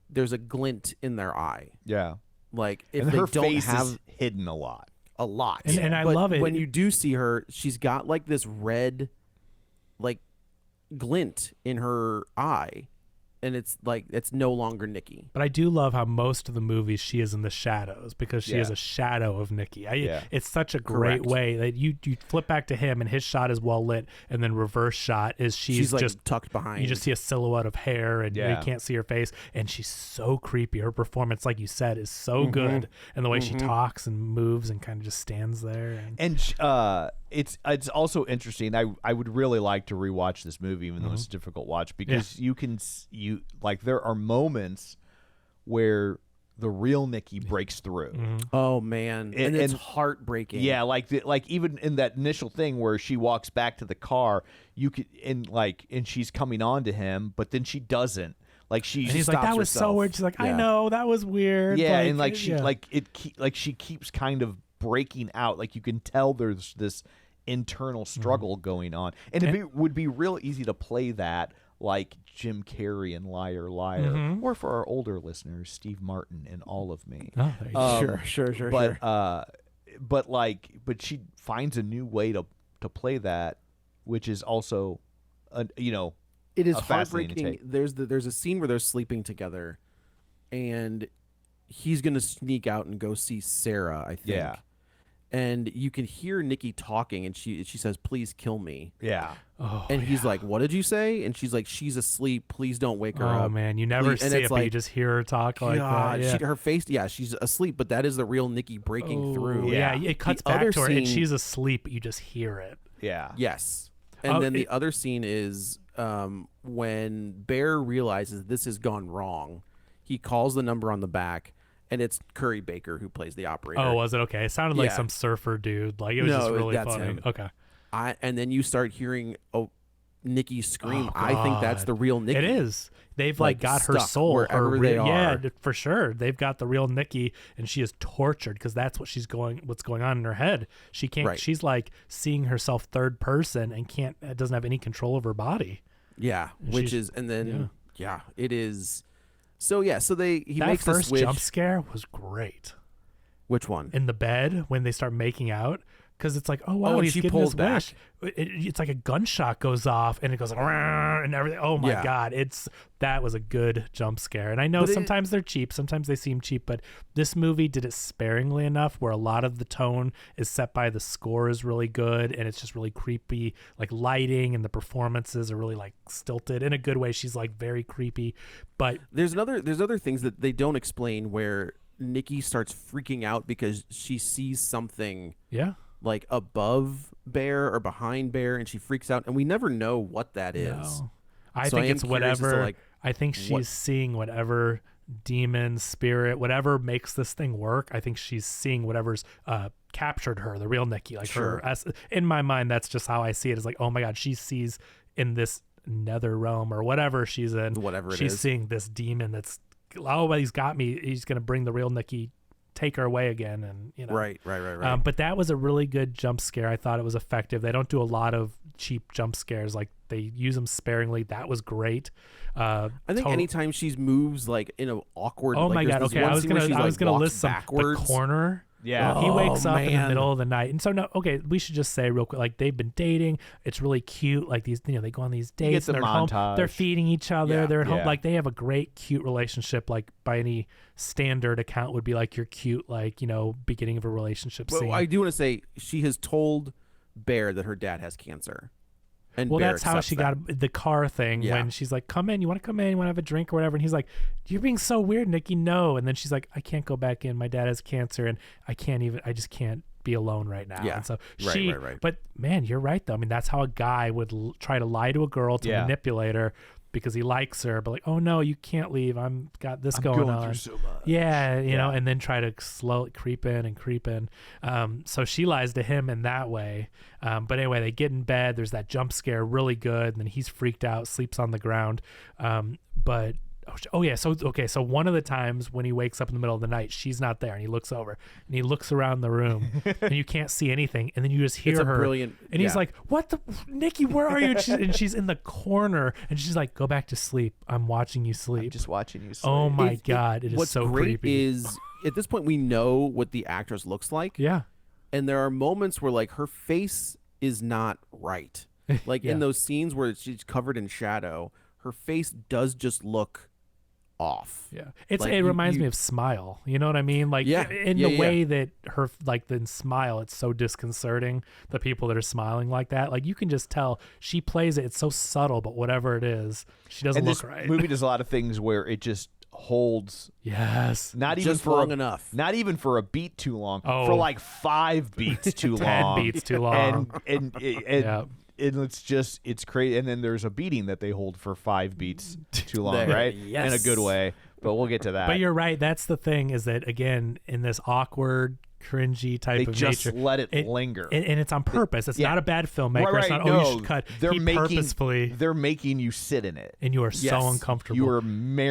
there's a glint in their eye. Yeah. Like if And they her don't face have is hidden a lot. a lot. And I But love it. when you do see her, she's got like this red, like glint in her eye, and it's like it's no longer Nikki. But I do love how most of the movies she is in the shadows because she is Yeah. a shadow of Nikki. Yeah. It's such a great Correct. way that you flip back to him and his shot is well lit, and then reverse shot is she's like just tucked behind. You just see a silhouette of hair and you Yeah. can't see her face, and she's so creepy. Her performance, like you said, is so good, and the way she talks and moves and kind of just stands there. And it's also interesting. I would really like to rewatch this movie, even though it's a difficult watch, because you like there are moments where the real Nikki breaks through. Oh man, and it's heartbreaking. Yeah, like even in that initial thing where she walks back to the car, you could and she's coming on to him, but then she doesn't. Like And he's like, stops "That was so herself. weird." She's like, "I Yeah. know that was weird." yeah, and like she yeah. she keeps kind of breaking out. Like you can tell there's this internal struggle going on, and it would be real easy to play that like Jim Carrey in Liar Liar, or for our older listeners, Steve Martin in All of Me. Oh, there you go. Sure. But she finds a new way to play that, which is also, It is a fascinating heartbreaking. take. There's a scene where they're sleeping together, and he's gonna sneak out and go see Sarah, I think. Yeah. And you can hear Nikki talking, and she says, "Please kill me." Yeah. Oh, And he's like, "What did you say?" And she's like, "She's asleep. Please don't wake her up." Oh man, you never Please. And see it's it, but like, you just hear her talk like God, that. Yeah. her face, she's asleep, but that is the real Nikki breaking through. Yeah, it cuts The back other to her, and scene- she's asleep. But you just hear it. Yeah. Yes. And Oh, then the other scene is when Bear realizes this has gone wrong. He calls the number on the back, and it's Curry Baker who plays the operator. Oh, was it okay? It sounded like Yeah. some surfer dude. Like it was just No, really that's funny. him. Okay. And then you start hearing Nikki scream. Oh, I think that's God. the real Nikki. It is. They've Like, got her stuck soul, wherever her they yeah, are. for sure. They've got the real Nikki, and she is tortured because that's what's going on in her head. She can't. Right. She's like seeing herself third person and doesn't have any control of her body. Yeah, which she's- is, and then it is. So he That makes the first switch. jump scare was great Which one? in the bed when they start making out. Because it's like, oh wow, and he's she getting pulls his back. wish. It's like a gunshot goes off and it goes "Rrrr," and everything. Oh my Yeah. God, that was a good jump scare. And I know But sometimes they're cheap, sometimes they seem cheap, but this movie did it sparingly enough where a lot of the tone is set by the score is really good and it's just really creepy, like lighting and the performances are really like stilted in a good way. She's like very creepy, but There's other things that they don't explain where Nikki starts freaking out because she sees something yeah. like above Bear or behind Bear, and she freaks out, and we never know what that is. No. I So think I am it's curious as to, whatever. like, I think she's what- seeing whatever demon, spirit, whatever makes this thing work. I think she's seeing whatever's captured her, the real Nikki. Like Sure. in my mind, that's just how I see it. It's like, oh my God, she sees in this nether realm or whatever she's in. Whatever it she's is. seeing this demon that's, oh, he's got me. He's gonna bring the real Nikki, take her away again, and you know. Right. But that was a really good jump scare. I thought it was effective. They don't do a lot of cheap jump scares. Like they use them sparingly. That was great. I think anytime she moves like in an awkward. Oh like, my there's God. this Okay, one I was scene where gonna she's, like, walks list some. backwards. The corner. Yeah. He wakes up in the man. middle of the night, and so no. Okay, we should just say real quick. Like they've been dating. It's really cute. Like these, they go on these get dates. the And they're home. montage. They're feeding each other. Yeah. They're at home. Yeah. Like they have a great, cute relationship. Like by any standard account, would be like your cute, like beginning of a relationship But scene. I do want to say she has told Bear that her dad has cancer. And Well, Bear that's how accepts she that. got the car thing Yeah. when she's like, come in, you want to come in, you want to have a drink or whatever. And he's like, you're being so weird, Nikki, no. And then she's like, I can't go back in. My dad has cancer and I just can't be alone right now. Yeah. And so Right, right. But man, you're right though. I mean, that's how a guy would try to lie to a girl to Yeah. manipulate her because he likes her. But like, oh no, you can't leave. I'm got this going on. through so much. Yeah, you know, and then try to slowly creep in. So she lies to him in that way. But anyway, they get in bed. There's that jump scare, really good. And then he's freaked out, sleeps on the ground. But so one of the times when he wakes up in the middle of the night, she's not there, and he looks over and he looks around the room, and you can't see anything, and then you just hear It's a her, brilliant- and he's yeah. like, "What the, Nikki? Where are you?" And she's in the corner, and she's like, "Go back to sleep. I'm watching you sleep." I'm just watching you sleep. Oh my God, it is what's so great creepy. is at this point we know what the actress looks like. Yeah. And there are moments where like her face is not right. Like in Yeah. those scenes where she's covered in shadow, her face does just look off. Yeah, Like, it reminds you- me of Smile. You know what I mean? Like Yeah, in yeah, the yeah. way that her in Smile, it's so disconcerting. The people that are smiling like that, like you can just tell she plays it. It's so subtle, but whatever it is, she doesn't And look this right. movie does a lot of things where it just holds Yes. not even Just for long enough. Not even for a beat too long. Oh. For like 5 beats too 10 long. beats too long. And Yeah. it's crazy. And then there's a beating that they hold for 5 beats too long, There, right? In a yes. good way. But we'll get to that. But you're right. That's the thing is that again in this awkward, cringy type they of just nature, let it linger. and it's on purpose. It's Yeah. not a bad filmmaker. Right, It's not no, you should cut. They're He making purposefully, they're making you sit in it. and you are Yes. so uncomfortable. You are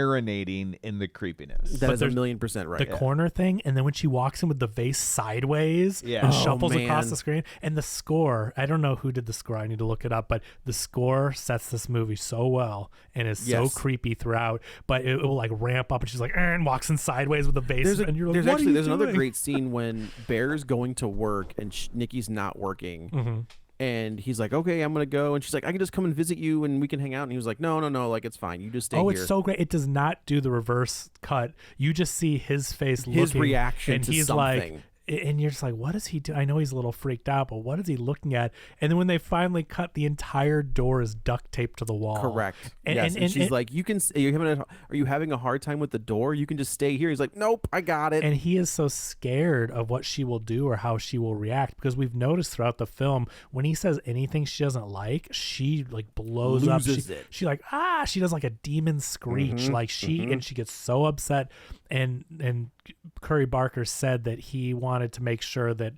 marinating in the creepiness. That But is there's 1,000,000% right. the corner thing, and then when she walks in with the vase sideways Yeah. and Oh, shuffles across man. the screen, and the score, I don't know who did the score, I need to look it up, but the score sets this movie so well and is Yes. so creepy throughout, but it will like ramp up and she's like and walks in sideways with the vase, and you're like, there's what are you another doing? great scene when Bear's going to work and Nikki's not working. Mm-hmm. And he's like, okay, I'm gonna go. And she's like, I can just come and visit you and we can hang out. And he was like, no, like it's fine. You just stay here. It's so great. It does not do the reverse cut. You just see his face, his looking, reaction and to he's something. like, and you're just like, what is he doing? I know he's a little freaked out, but what is he looking at? And then when they finally cut, the entire door is duct taped to the wall. Correct. And she's like, are you having a hard time with the door? You can just stay here. He's like, nope, I got it. And he is so scared of what she will do or how she will react, because we've noticed throughout the film, when he says anything she doesn't like, she like blows up. She like, she does like a demon screech. Like and she gets so upset. And Curry Barker said that he wanted to make sure that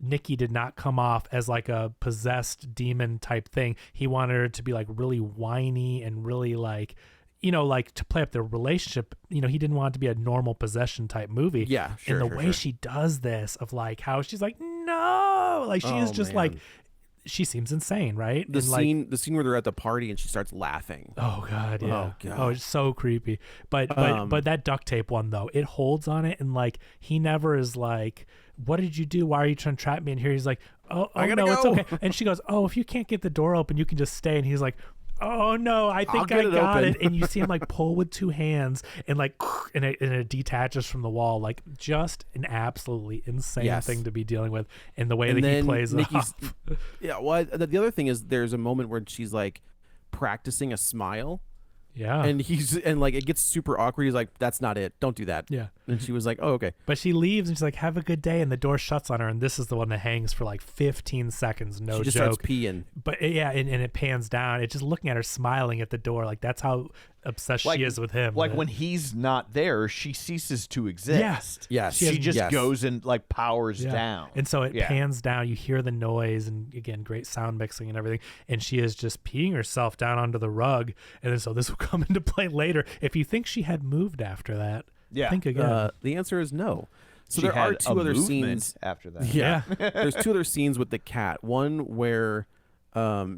Nikki did not come off as like a possessed demon type thing. He wanted her to be like really whiny and really like, like to play up their relationship. He didn't want it to be a normal possession type movie. Yeah, sure. And the way she does this, of like how she's like, no, like she is just like, she seems insane, right? The scene where they're at the party and she starts laughing. Oh God, yeah. Oh God. Oh, it's so creepy. But that duct tape one though, it holds on it, and like he never is like, what did you do? Why are you trying to trap me in here? He's like, oh no, go. it's okay. And she goes, oh, if you can't get the door open, you can just stay. And he's like, oh no, I think I got it. And you see him like pull with two hands and like, and it detaches from the wall. Like just an absolutely insane thing to be dealing with. And the way that he plays it off. Yeah. Well, the other thing is there's a moment where she's like practicing a smile. Yeah. And like it gets super awkward. He's like, that's not it. Don't do that. Yeah. And she was like, oh, okay. But she leaves and she's like, have a good day. And the door shuts on her. And this is the one that hangs for like 15 seconds. No joke. She just starts peeing. But yeah, and it pans down. It's just looking at her smiling at the door. Like that's how obsessed she is with him. Like when he's not there, she ceases to exist. Yes. She just goes and like powers down. And so it pans down. You hear the noise, and again, great sound mixing and everything. And she is just peeing herself down onto the rug. And then so this will come into play later. If you think she had moved after that, think again. The answer is no. So she there are two other scenes after that. Yeah. There's two other scenes with the cat. One where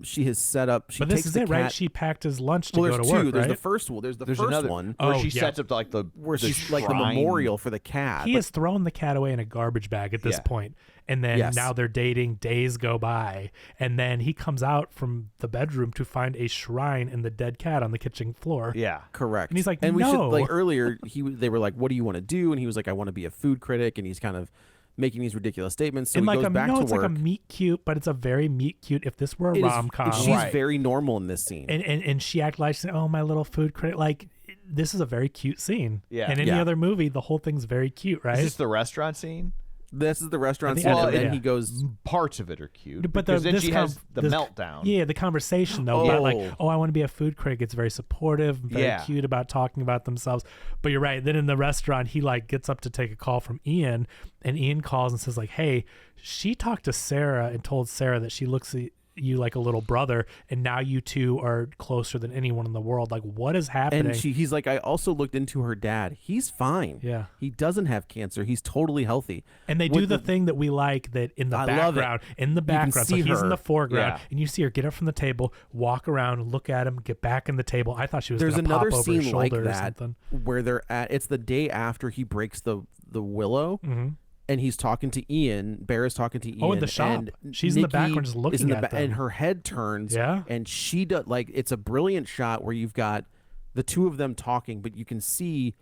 she has set up. But this is it, right? She packed his lunch to go to work. There's right? the first one. There's another one where she sets up like where she's shrine. like the memorial for the cat. He has thrown the cat away in a garbage bag at this point. And then now they're dating. Days go by, and then he comes out from the bedroom to find a shrine and the dead cat on the kitchen floor. Yeah, correct. And he's like, and no. we should like earlier. They were like, "What do you want to do?" And he was like, "I want to be a food critic." And he's kind of making these ridiculous statements. So and he like goes back to work. It's like a meet cute, but it's a very meet cute. If this were a rom-com, she's very normal in this scene, and she acted like, oh, my little food critic. Like this is a very cute scene. Yeah. In any other movie, the whole thing's very cute, right? Is this the restaurant scene? This is the restaurant scene, well, and then he goes. Parts of it are cute, but then she has the meltdown. Yeah, the conversation though about like, oh, I want to be a food critic. It's very supportive, very cute about talking about themselves. But you're right. Then in the restaurant, he like gets up to take a call from Ian, and Ian calls and says like, hey, she talked to Sarah and told Sarah that she looks at you like a little brother, and now you two are closer than anyone in the world. Like, what is happening? And he's like, I also looked into her dad. He's fine. Yeah, he doesn't have cancer. He's totally healthy. And they do the thing that we like, that in the background, so he's in the foreground, and you see her get up from the table, walk around, look at him, get back in the table. I thought she was. There's gonna another pop over his scene like shoulder that or something. where they're at. It's the day after he breaks the willow. Mm-hmm. And he's talking to Ian. Bear is talking to Ian. Oh, in the shop. And She's Nikki in the background just looking at them. And her head turns. Yeah. And she does, like, it's a brilliant shot where you've got the two of them talking, but you can see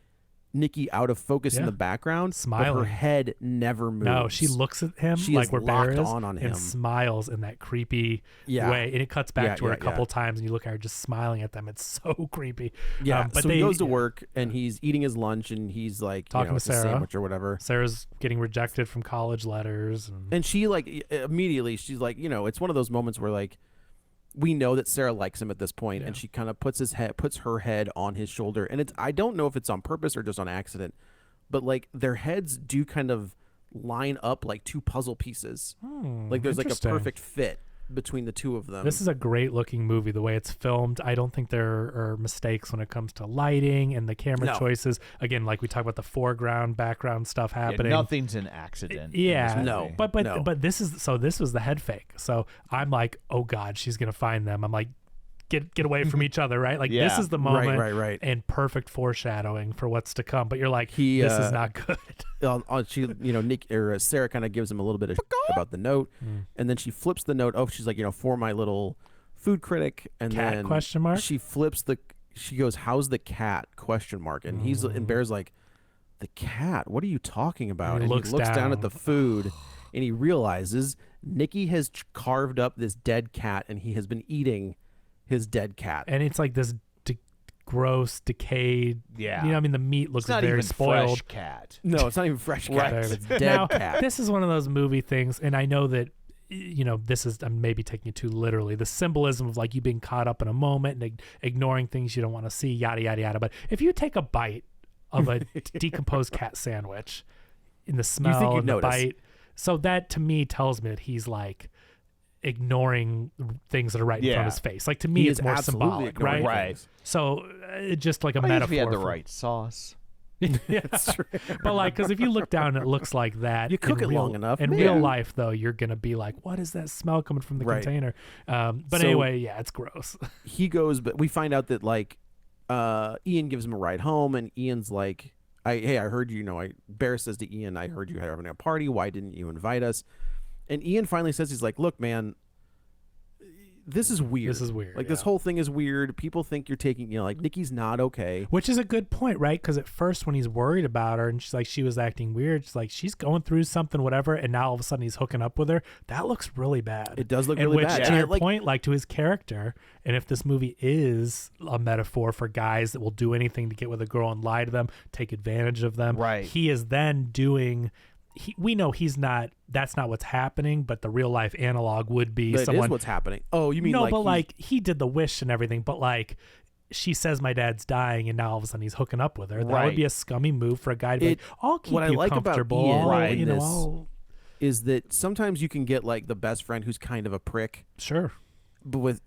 Nikki out of focus in the background, smiling. But her head never moves. No, she looks at him she like where Bear is on him and smiles in that creepy way. And it cuts back to her a couple times, and you look at her just smiling at them. It's so creepy. Yeah. But so he goes to work, and he's eating his lunch, and he's like talking to it's Sarah, a sandwich or whatever. Sarah's getting rejected from college letters, and she like immediately she's like, it's one of those moments where like we know that Sarah likes him at this point, and she kind of puts her head on his shoulder, and I don't know if it's on purpose or just on accident, but like their heads do kind of line up like two puzzle pieces. Like there's like a perfect fit between the two of them. This is a great looking movie. The way it's filmed, I don't think there are mistakes when it comes to lighting and the camera choices. Again, like we talk about the foreground, background stuff happening. Nothing's an accident. No. But this was the head fake. So I'm like, oh God, she's gonna find them. I'm like, get away from each other, right? Like this Yeah. is the moment, Right. and perfect foreshadowing for what's to come. But you're like, He, this is not good. She, Nick or Sarah kind of gives him a little bit of about the note, and then she flips the note. Oh, she's like, for my little food critic, and Cat, then question mark? she flips she goes, how's the cat, question mark, and and Bear's like, the cat, what are you talking about? And he looks down down. at the food, and he realizes Nikki has carved up this dead cat, and he has been eating his dead cat. And it's like this gross, decayed. Yeah. I mean, the meat looks It's not very even spoiled. fresh cat. No, it's not even fresh cat. Right. It's dead Now, cat. This is one of those movie things, and I know that this is, I'm maybe taking it too literally, the symbolism of like you being caught up in a moment and ignoring things you don't want to see, yada yada yada. But if you take a bite of a decomposed cat sandwich, in the smell and the notice. bite, so that to me tells me that he's like ignoring things that are right in front of his face. Like to me, He it's is more absolutely symbolic, ignoring right? things. So just like a If metaphor. he had the for- right sauce. yeah, but like, because if you look down, it looks like that. You cook in it real, long enough, In man. real life, though, you're gonna be like, "What is that smell coming from the Right. container?" But So- anyway, yeah, it's gross. He goes, but we find out that like Ian gives him a ride home, and Ian's like, I heard you. Bear says to Ian, I heard you having a party. Why didn't you invite us? And Ian finally says, he's like, look, man, this is weird. This is weird, Like this yeah. whole thing is weird. People think you're taking, like Nikki's not okay. Which is a good point, right? Because at first, when he's worried about her and she's like, she was acting weird, she's like, she's going through something, whatever, and now all of a sudden he's hooking up with her. That looks really bad. It does look and really which, bad. To And your like, point, like to his character, and if this movie is a metaphor for guys that will do anything to get with a girl and lie to them, take advantage of them, Right. he is then doing. We know he's not. That's not what's happening. But the real life analog would be that someone. is what's happening. Oh, you mean no, like but he's- like he did the wish and everything. But like she says, my dad's dying, and now all of a sudden he's hooking up with her. That would Right. be a scummy move for a guy to be like, I'll keep what I you like about comfortable. Ian I'll, in this- I'll- is that sometimes you can get like the best friend who's kind of a prick, sure. but with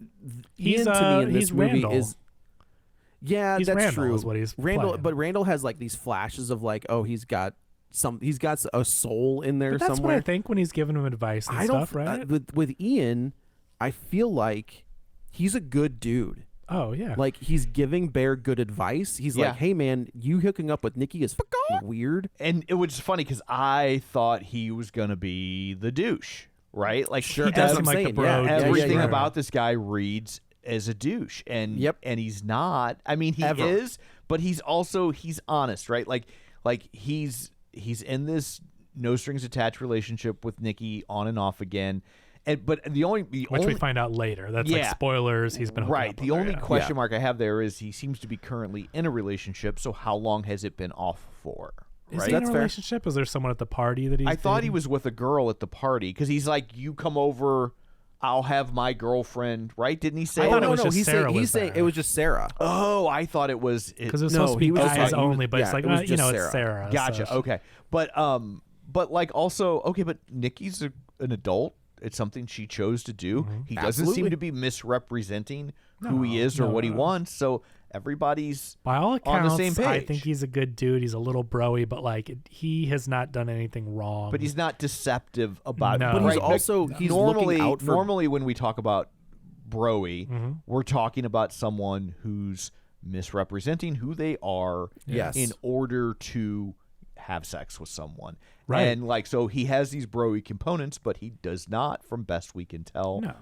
He's, Ian to me in this he's movie Randall. is. Yeah, He's that's Randall true. is what he's Randall, playing. but Randall has like these flashes of like, oh, he's got a soul in there But that's somewhere. what I think when he's giving him advice and I don't stuff, right? with Ian, I feel like he's a good dude. Oh yeah. Like he's giving Bear good advice. He's Yeah. like, "Hey man, you hooking up with Nikki is fucking weird." And it was funny because I thought he was gonna be the douche, right? Like He does seem like the bro. everything yeah. about this guy reads as a douche, and Yep. and he's not. I mean, he Ever. is, but he's honest, right? Like he's in this no strings attached relationship with Nikki on and off again, but the only which we find out later. That's like Yeah. spoilers. He's been hooking right. up The with her, only yeah. question mark I have there is he seems to be currently in a relationship. So how long has it been off for? Is Right. he in That's a fair. relationship? Is there someone at the party that he's? I thought he dating? was with a girl at the party because he's like, "You come over, I'll have my girlfriend." Right? Didn't he say? I Oh thought no, it was no, just he's Sarah saying was it there. was just Sarah. Oh, I thought it was. because it was No, supposed to be he was guys just- only, but yeah, it's like it was you just know, Sarah. it's Sarah. Gotcha. so- Okay, but like also okay, but Nikki's an adult. It's something she chose to do. He doesn't Absolutely. seem to be misrepresenting who he is or no, what he no. wants. So everybody's By all on accounts, the same I page. think he's a good dude. He's a little broy, but like he has not done anything wrong. But he's not deceptive about No. it. But he's right? also- Like, he's normally looking out for- normally when we talk about broy, Mm-hmm. we're talking about someone who's misrepresenting who they are Yes. in order to have sex with someone. Right. And like so he has these broy components, but he does not, from best we can tell, no.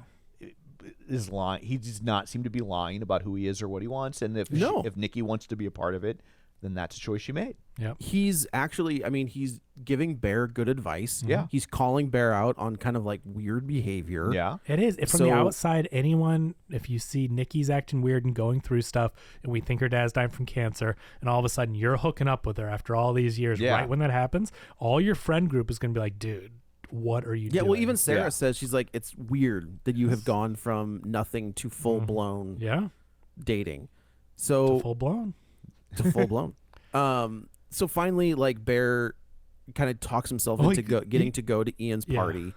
is lying. He does not seem to be lying about who he is or what he wants. And if No. if Nikki wants to be a part of it, then that's a choice she made. Yep. He's actually, I mean, he's giving Bear good advice. Yeah. He's calling Bear out on kind of like weird behavior. Yeah. It is. From So- the outside, anyone, if you see Nikki's acting weird and going through stuff, and we think her dad's dying from cancer, and all of a sudden you're hooking up with her after all these years, Yeah. right when that happens, all your friend group is going to be like, dude, what are you Yeah, doing? well, even Sarah Yeah. says, she's like, it's weird that you have gone from nothing to full blown Yeah, dating. So full blown. to full blown. So finally, like Bear kind of talks himself Oh, into getting to go to Ian's Yeah. party.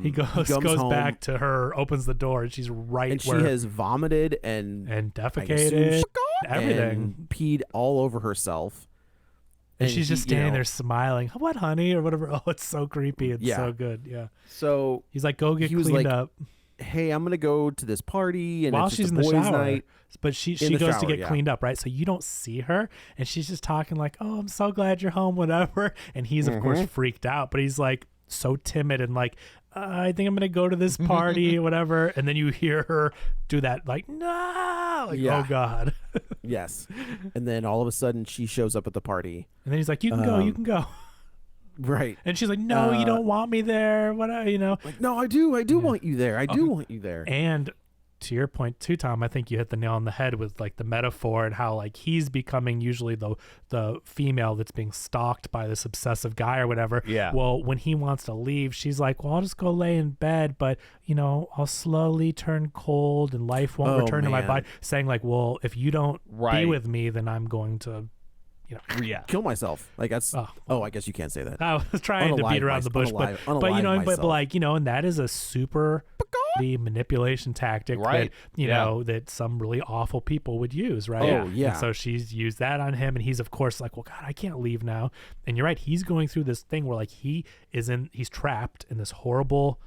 He comes goes home, back to her, opens the door, and she's right and she where has vomited and and I assume defecated, everything. and peed all over herself. And she's just he, you standing know, there smiling. What, honey, or whatever. Oh, it's so creepy. It's Yeah. so good. Yeah. So He's like, go get He was cleaned like- up. hey, I'm gonna go to this party, and while it's she's just in a the boys' shower. night. But she In the goes to shower, get yeah. cleaned up, right? So you don't see her, and she's just talking like, "Oh, I'm so glad you're home," whatever. And he's of course freaked out, but he's like so timid and like, I think I'm gonna go to this party, whatever. And then you hear her do that, like, no, like, Yeah. oh god. Yes, and then all of a sudden she shows up at the party. And then he's like, you can go, you can go. Right. And she's like, no, you don't want me there. What, Like, no, I do want you there. I do want you there. And to your point too, Tom, I think you hit the nail on the head with like the metaphor and how like he's becoming usually the female that's being stalked by this obsessive guy or whatever. Yeah. Well, when he wants to leave, she's like, well, I'll just go lay in bed, but I'll slowly turn cold and life won't return to my man. body. Saying like, well, if you don't be Right. with me, then I'm going to, Yeah. Kill myself. Like that's. Oh. Oh, I guess you can't say that. I was trying to beat around the bush, but and that is a super the manipulation tactic Right. that, that some really awful people would use, right? Oh, yeah. And so she's used that on him, and he's of course like, well, God, I can't leave now. And you're right, he's going through this thing where like he's trapped in this horrible,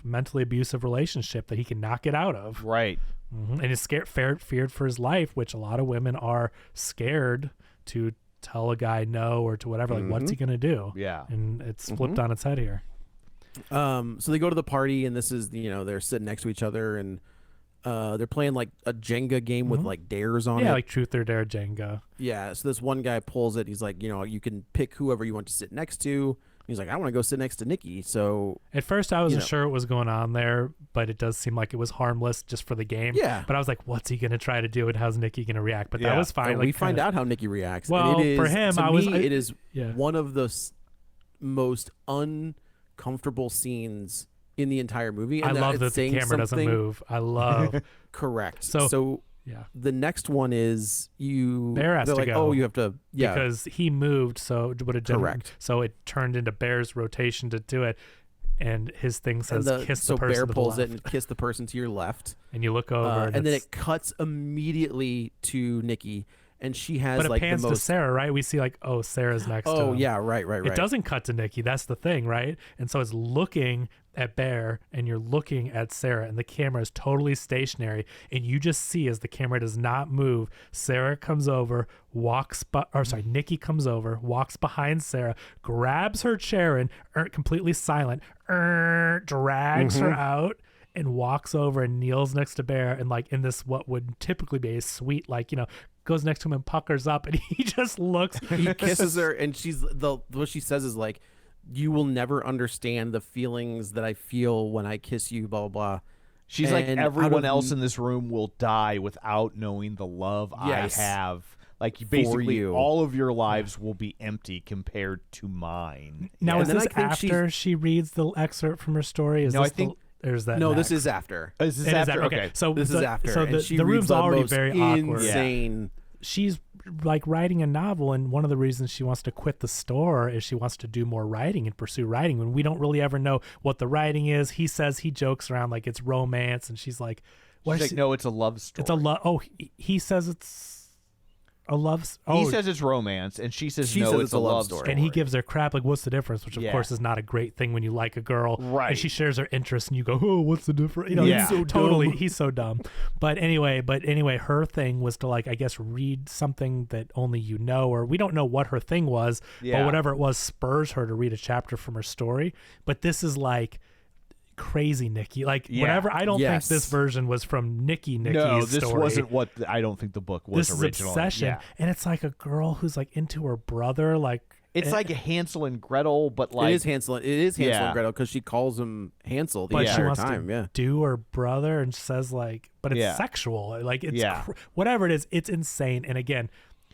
mentally abusive relationship that he cannot get out of. Right. And is feared for his life, which a lot of women are scared to tell a guy no or to whatever. Like, what's he gonna do? Yeah. And it's flipped on its head here. So they go to the party, and this is they're sitting next to each other, and they're playing like a Jenga game with like dares on it. Yeah, like Truth or Dare Jenga. Yeah. So this one guy pulls it. He's like, you can pick whoever you want to sit next to. He's like, I want to go sit next to Nikki. So At first, I wasn't sure what was going on there, but it does seem like it was harmless just for the game. Yeah. But I was like, what's he going to try to do, and how's Nikki going to react? But that Yeah. was fine. and like, we find out how Nikki reacts. Well, and it is, for him, it is yeah. one of the most uncomfortable scenes in the entire movie. I And love it's that the saying camera doesn't something move. I love. correct. So yeah. the next one is Bear has they're to like, go. oh, you have to, yeah, Because he moved, so it would have done. Correct. So it turned into Bear's rotation to do it, and his thing says, "Kiss the so person Bear to pulls the it left." and kiss the person to your left, And you look over, and then it's- it cuts immediately to Nikki, and she has but it like pans the to most. Sarah, right? We see like, oh, Sarah's next to Oh him. yeah, right. It doesn't cut to Nikki. That's the thing, right? And so it's looking at Bear, and you're looking at Sarah, and the camera is totally stationary, and you just see as the camera does not move, Sarah comes over, Nikki comes over, walks behind Sarah, grabs her chair and completely silent, drags her out, and walks over and kneels next to Bear, and like in this what would typically be a sweet, like, goes next to him and puckers up, and he just looks. He kisses her, and what she says is like, you will never understand the feelings that I feel when I kiss you, blah blah blah. She's like, And everyone out of- else in this room will die without knowing the love Yes. I have. Like, basically, you. all of your lives will be empty compared to mine. Now, Yeah. is And then this I think after she reads the excerpt from her story? Is No, this I think- there's that. No, next? this is after. Is this It is after? after. Okay, so This is after. So and she the reads room's the already most very awkward. insane. She's like writing a novel, and one of the reasons she wants to quit the store is she wants to do more writing and pursue writing. When we don't really ever know what the writing is, he says he jokes around like it's romance, and she's like, "What?" She's like, no, it's a love story. It's a love. Oh, he says it's a love. He says it's romance, and she says no, it's a love story. And he gives her crap like, what's the difference? Which of Yeah. course is not a great thing when you like a girl, Right. And she shares her interests, and you go, oh, what's the difference? Yeah. He's so totally, he's so dumb. But anyway, her thing was to like, I guess, read something that only or we don't know what her thing was, Yeah. but whatever it was spurs her to read a chapter from her story. But this is like crazy Nikki, like whatever. I don't Yes. think this version was from Nikki's No, this story. wasn't what I don't think the book was This originally. is obsession, Yeah. and it's like a girl who's like into her brother, like It's like Hansel and Gretel, but like it is Hansel Yeah. and Gretel because she calls him Hansel the but she entire wants time. to Yeah. do her brother and says like, but it's Yeah. sexual, like it's Yeah. whatever it is, it's insane. And again,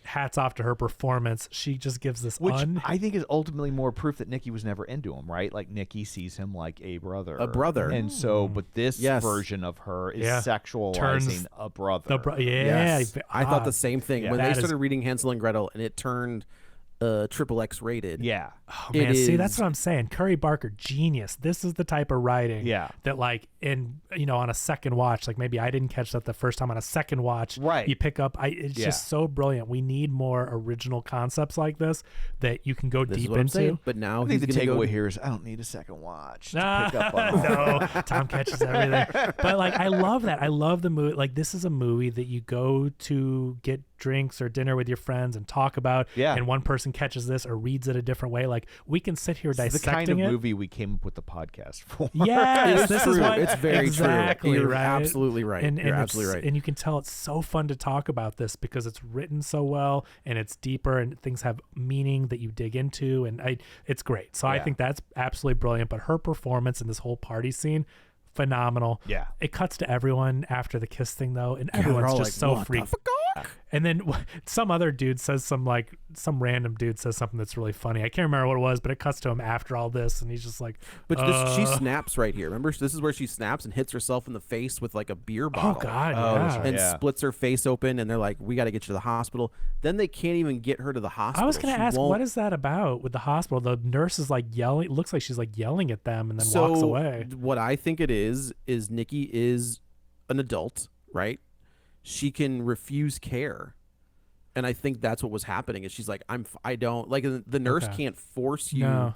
hats off to her performance. She just gives this which I think is ultimately more proof that Nikki was never into him, right? Like Nikki sees him like a brother. Mm. And so, but this Yes. version of her is Yeah. sexualizing Turns a brother. Yes. I thought ah, the same thing Yeah. when That they is- started reading Hansel and Gretel, and it turned XXX rated. Yeah. Oh man, see, that's what I'm saying. Curry Barker, genius. This is the type of writing that, like, on a second watch, like maybe I didn't catch that the first time. On a second watch, you pick up. It's just so brilliant. We need more original concepts like this that you can go deep into. But now I think the takeaway here is I don't need a second watch to pick up on. No, Tom catches everything. But like, I love that. I love the movie. Like, this is a movie that you go to get drinks or dinner with your friends and talk about. And one person catches this or reads it a different way. Like, we can sit here dissecting the kind of movie we came up with the podcast for. Yes, this is what it's very exactly true. You're right. absolutely right. And You're absolutely right. And you can tell it's so fun to talk about this because it's written so well and it's deeper and things have meaning that you dig into, and it's great. So I think that's absolutely brilliant. But her performance in this whole party scene, phenomenal. Yeah. It cuts to everyone after the kiss thing though, and everyone's just so freaked. And then some random dude says something that's really funny. I can't remember what it was, but it cuts to him after all this, and he's just like, But she snaps right here. Remember, this is where she snaps and hits herself in the face with like a beer bottle. Oh God, and splits her face open, and they're like, "We got to get you to the hospital." Then they can't even get her to the hospital. I was going to ask, what is that about with the hospital? The nurse is like yelling. It looks like she's like yelling at them, and then walks away. What I think it is Nikki is an adult, right? She can refuse care. And I think that's what was happening is she's like, I don't like the nurse can't force you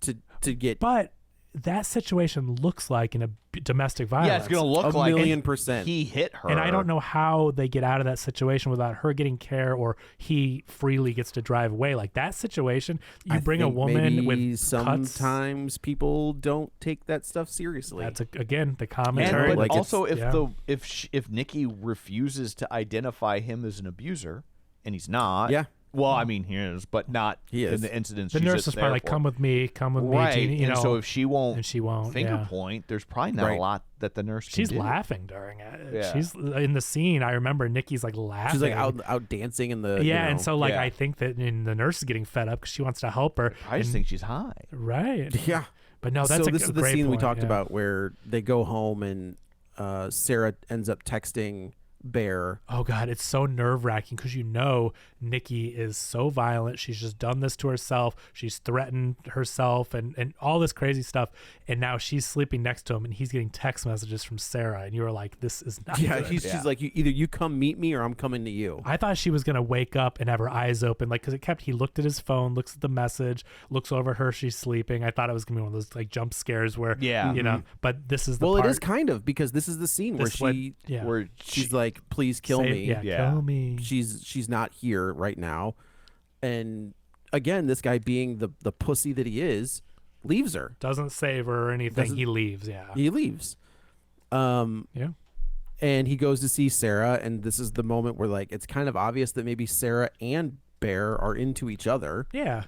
to get. But that situation looks like in a domestic violence. Yeah, it's going to look like 1,000,000%. He hit her. And I don't know how they get out of that situation without her getting care or he freely gets to drive away. Like that situation, you bring a woman with sometimes cuts. People don't take that stuff seriously. That's again the commentary. But also, if Nikki refuses to identify him as an abuser, and he's not. Yeah. Well, I mean, he is, but not in the incidents. The nurse is probably like, "Come with me, right. Jeannie," and so if she won't finger point, there's probably not a lot that the nurse can She's do. laughing during it. Yeah. She's in the scene. I remember Nikki's like laughing. She's like out dancing in the and so like I think that the nurse is getting fed up because she wants to help her. I just think she's high. Right. Yeah. But no, that's this is the great scene point. we talked about where they go home and Sarah ends up texting Bear. Oh God, it's so nerve-wracking because Nikki is so violent. She's just done this to herself. She's threatened herself and all this crazy stuff. And now she's sleeping next to him and he's getting text messages from Sarah. And you were like, this is not good. She's like, either you come meet me or I'm coming to you. I thought she was going to wake up and have her eyes open. Like, because he looked at his phone, looks at the message, looks over her. She's sleeping. I thought it was going to be one of those like jump scares where, but this is the part. It is kind of because this is the scene where she's like, please kill me. Kill me. She's not here right now. And again, this guy being the pussy that he is, leaves her. Doesn't save her or anything. He leaves, He leaves. And he goes to see Sarah, and this is the moment where like it's kind of obvious that maybe Sarah and Bear are into each other. Yeah.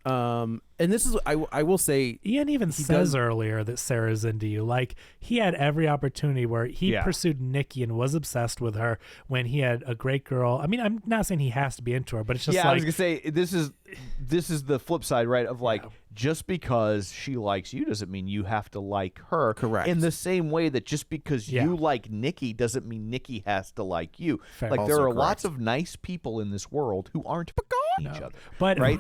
And this is I will say Ian even says earlier that Sarah's into you. Like he had every opportunity where he pursued Nikki and was obsessed with her when he had a great girl. I mean, I'm not saying he has to be into her, but it's just like I was gonna say this is the flip side, right? Of like just because she likes you doesn't mean you have to like her. Correct. In the same way that just because you like Nikki doesn't mean Nikki has to like you. Fair. Like Also there are correct. lots of nice people in this world who aren't each other. But right?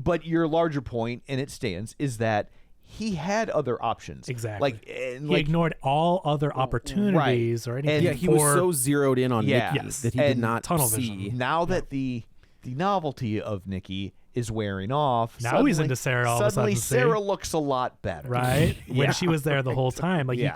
But your larger point, and it stands, is that he had other options. Exactly. He ignored all other opportunities or anything. And he was so zeroed in on Nikki that he did not tunnel see. vision. Now that the novelty of Nikki is wearing off, now he's into Sarah all of a suddenly sudden. Sarah looks a lot better. Right? When she was there the whole time. Like he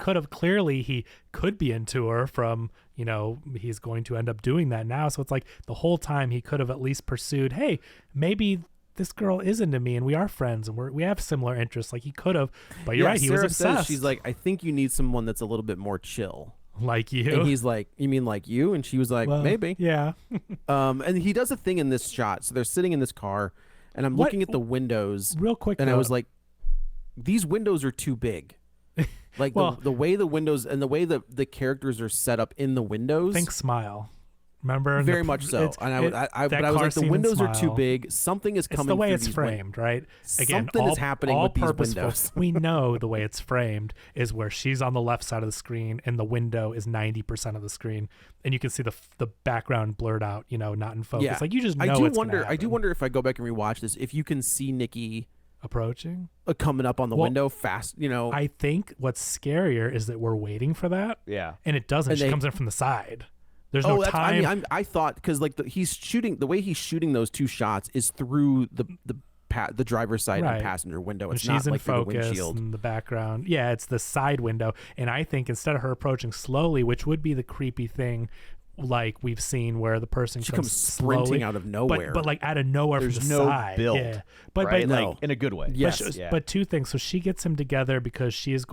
could be into her from, he's going to end up doing that now. So it's like the whole time he could have at least pursued, hey, maybe this girl is into me and we are friends and we have similar interests. Like he could have, but you're right. He Sarah was obsessed. says, she's like, I think you need someone that's a little bit more chill. Like you. And he's like, you mean like you? And she was like, maybe. Yeah. And he does a thing in this shot. So they're sitting in this car and I'm looking at the windows real quick. And I was like, these windows are too big. Like the way the windows and the way the characters are set up in the windows. Think Smile. Remember? Very much so. And but I was like, the windows are too big. Something is coming. It's the way through it's these framed, right? Again, something is happening with these purposeful. windows. We know the way it's framed is where she's on the left side of the screen and the window is 90% of the screen, and you can see the background blurred out. Not in focus. Yeah. Like you just know. I do it's wonder. gonna I do happen. wonder if I go back and rewatch this, if you can see Nikki approaching, coming up on the window fast. I think what's scarier is that we're waiting for that. Yeah. And it doesn't. And She they- comes in from the side. There's no time. I thought because like he's shooting, the way he's shooting those two shots is through the driver's side Right. and passenger window. And It's she's not in like through the focus windshield. in the background. Yeah, it's the side window. And I think instead of her approaching slowly, which would be the creepy thing, like we've seen where the person She comes comes sprinting slowly, out of nowhere. but like out of nowhere There's from the no side. build, Yeah, but right? no. Like in a good way. Yes. But two things. So she gets him together because she has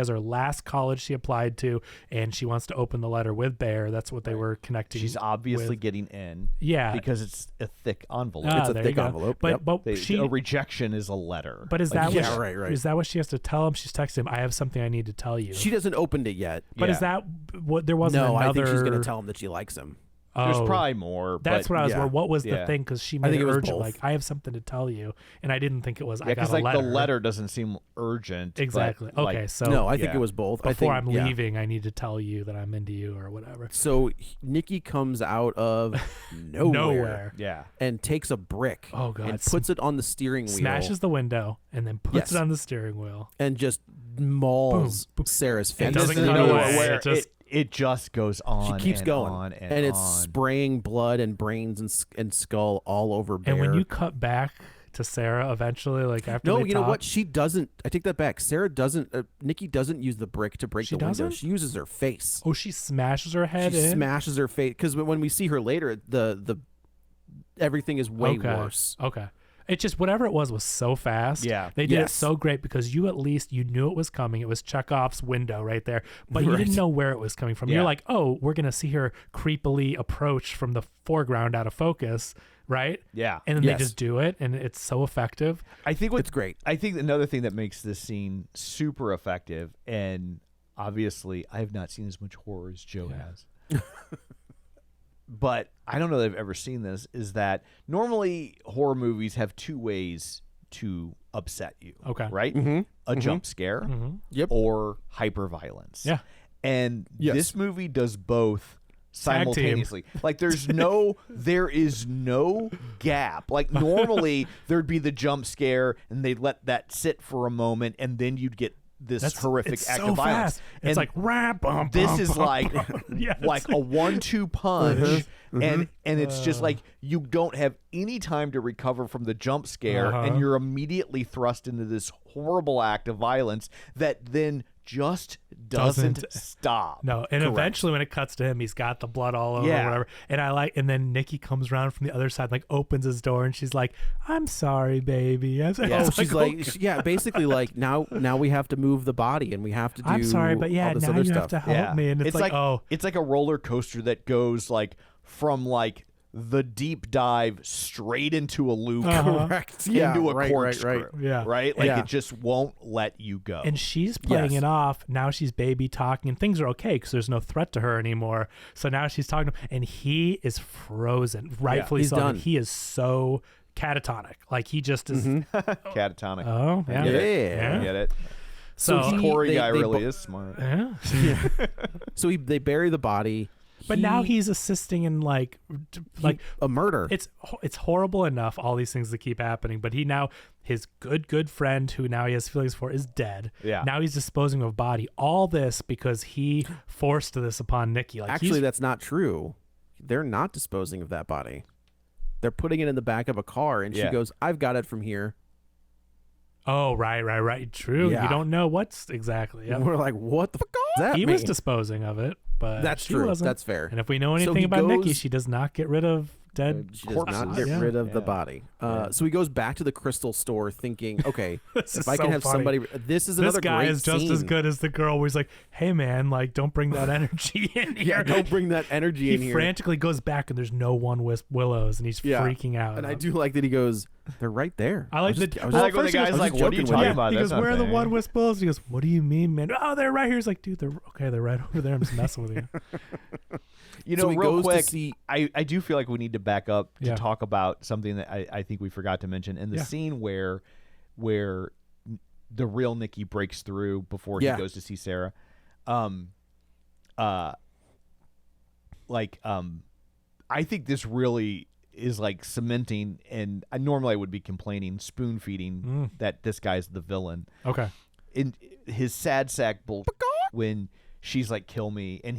her last college she applied to, and she wants to open the letter with Bear. That's what they were connecting. She's obviously with. getting in. Yeah. Because it's a thick envelope. Ah, It's a there thick you go. envelope, But yep. but A rejection is a letter. But is Like, that right. Is that what she has to tell him? She's texting him, I have something I need to tell you. She hasn't opened it yet. But is that what there wasn't No, another? I think she's going to tell him that she likes him. There's Oh, probably more. that's but, what I was. yeah. What was the Yeah. thing? Because she I made think it it was urgent. both. Like I have something to tell you, and I didn't think it was. Yeah, I got because a like letter. the letter doesn't seem urgent. but, Exactly. like, Okay, so No, I think yeah. it was both. I before think, I'm yeah. leaving, I need to tell you that I'm into you or whatever. So Nikki comes out of nowhere, Yeah. and takes a brick Oh, God. and puts it on the steering wheel, Smashes the window and then puts Yes. it on the steering wheel. and just mauls Boom, boom. Sarah's face. And doesn't This is cut another away. one where It just- it just goes on. She keeps and going, on and it's on. spraying blood and brains and skull all over Bear. And when you cut back to Sarah, eventually, like after no, they you know talk, what? She doesn't. I take that back. Sarah doesn't. Nikki doesn't use the brick to break She the window. doesn't? She uses her face. Oh, she smashes her head She in. smashes her face because when we see her later, the everything is way worse. Okay. It just whatever it was so fast. Yeah. They did it Yes. so great because you at least you knew it was coming. It was Chekhov's window right there, but you Right. didn't know where it was coming from. Yeah. You're like, oh, we're gonna see her creepily approach from the foreground out of focus, right? Yeah. And then Yes. they just do it, and it's so effective. I think It's great. I think another thing that makes this scene super effective, and obviously I have not seen as much horror as Joe has. But I don't know that I've ever seen this, is that normally horror movies have two ways to upset you. Okay. Right? A jump scare Yep. or hyperviolence. Yeah. And Yes. this movie does both Tag team. simultaneously. Like there is no gap. Like normally there'd be the jump scare and they'd let that sit for a moment and then you'd get this horrific it's act so of violence. fast. And It's like rap. Bum, this bum, is bum, like bum. Yes. like a 1-2 punch and it's just like you don't have any time to recover from the jump scare and you're immediately thrust into this horrible act of violence that then just doesn't stop. No, and eventually when it cuts to him, he's got the blood all over, Yeah. whatever. And then Nikki comes around from the other side, like opens his door, and she's like, "I'm sorry, baby." Oh, she's "Oh, like, yeah, basically like now we have to move the body and we have to do. I'm sorry, but yeah, all this now other you stuff. have to help me. And it's like, oh, it's like a roller coaster that goes like from like the deep dive straight into a loop Correct. Yeah, into a right, corkscrew, right. Yeah. right? Like Yeah. it just won't let you go. and she's playing Yes. it off. Now she's baby talking, and things are okay because there's no threat to her anymore. So now she's talking to him, and he is frozen, rightfully He's so. done. He is so catatonic. Like he just is. Catatonic. Oh, yeah. Get it? Yeah. I get it. So, he- Corey they- guy they really bo- is smart. yeah. So they bury the body. But now he's assisting in like a murder. it's horrible enough, all these things that keep happening, but his good friend who now he has feelings for is dead. Yeah. Now he's disposing of a body. All this because he forced this upon Nikki. Like Actually, that's not true. They're not disposing of that body. They're putting it in the back of a car, and she Yeah. goes, "I've got it from here." oh, right. True. Yeah. You don't know what's exactly. And Yep. we're like, "What the fuck does that He mean?" was disposing of it, but That's she true. wasn't. That's fair. And if we know So anything he about Nikki, goes- she does not get rid of dead She does corpses. not get Yeah. rid of the Yeah. body. So he goes back to the crystal store thinking, okay, This if is I can so have funny. somebody, this is another This guy great is just as scene. good as the girl where he's like, hey man, like don't bring that energy in here. Yeah, don't bring that energy in He here. frantically goes back and there's no one with willows and he's Yeah. freaking out. And I do like that he goes, they're right there. I like was the just- I was I just- like when the first he guy's goes, like, just "What are you joking with talking you." about?" he That's goes, where are the nothing. one with willows? He goes, what do you mean, man? Oh, they're right here. He's like, dude, they're right over there. I'm just messing with you. You know, So he real goes to quick, see- I do feel like we need to back up to Yeah. talk about something that I think we forgot to mention in the Yeah. scene where the real Nikki breaks through before he goes to see Sarah. I think this really is like cementing, and normally I would be complaining, spoon feeding that this guy's the villain. Okay. In his sad sack bull when she's like, kill me, and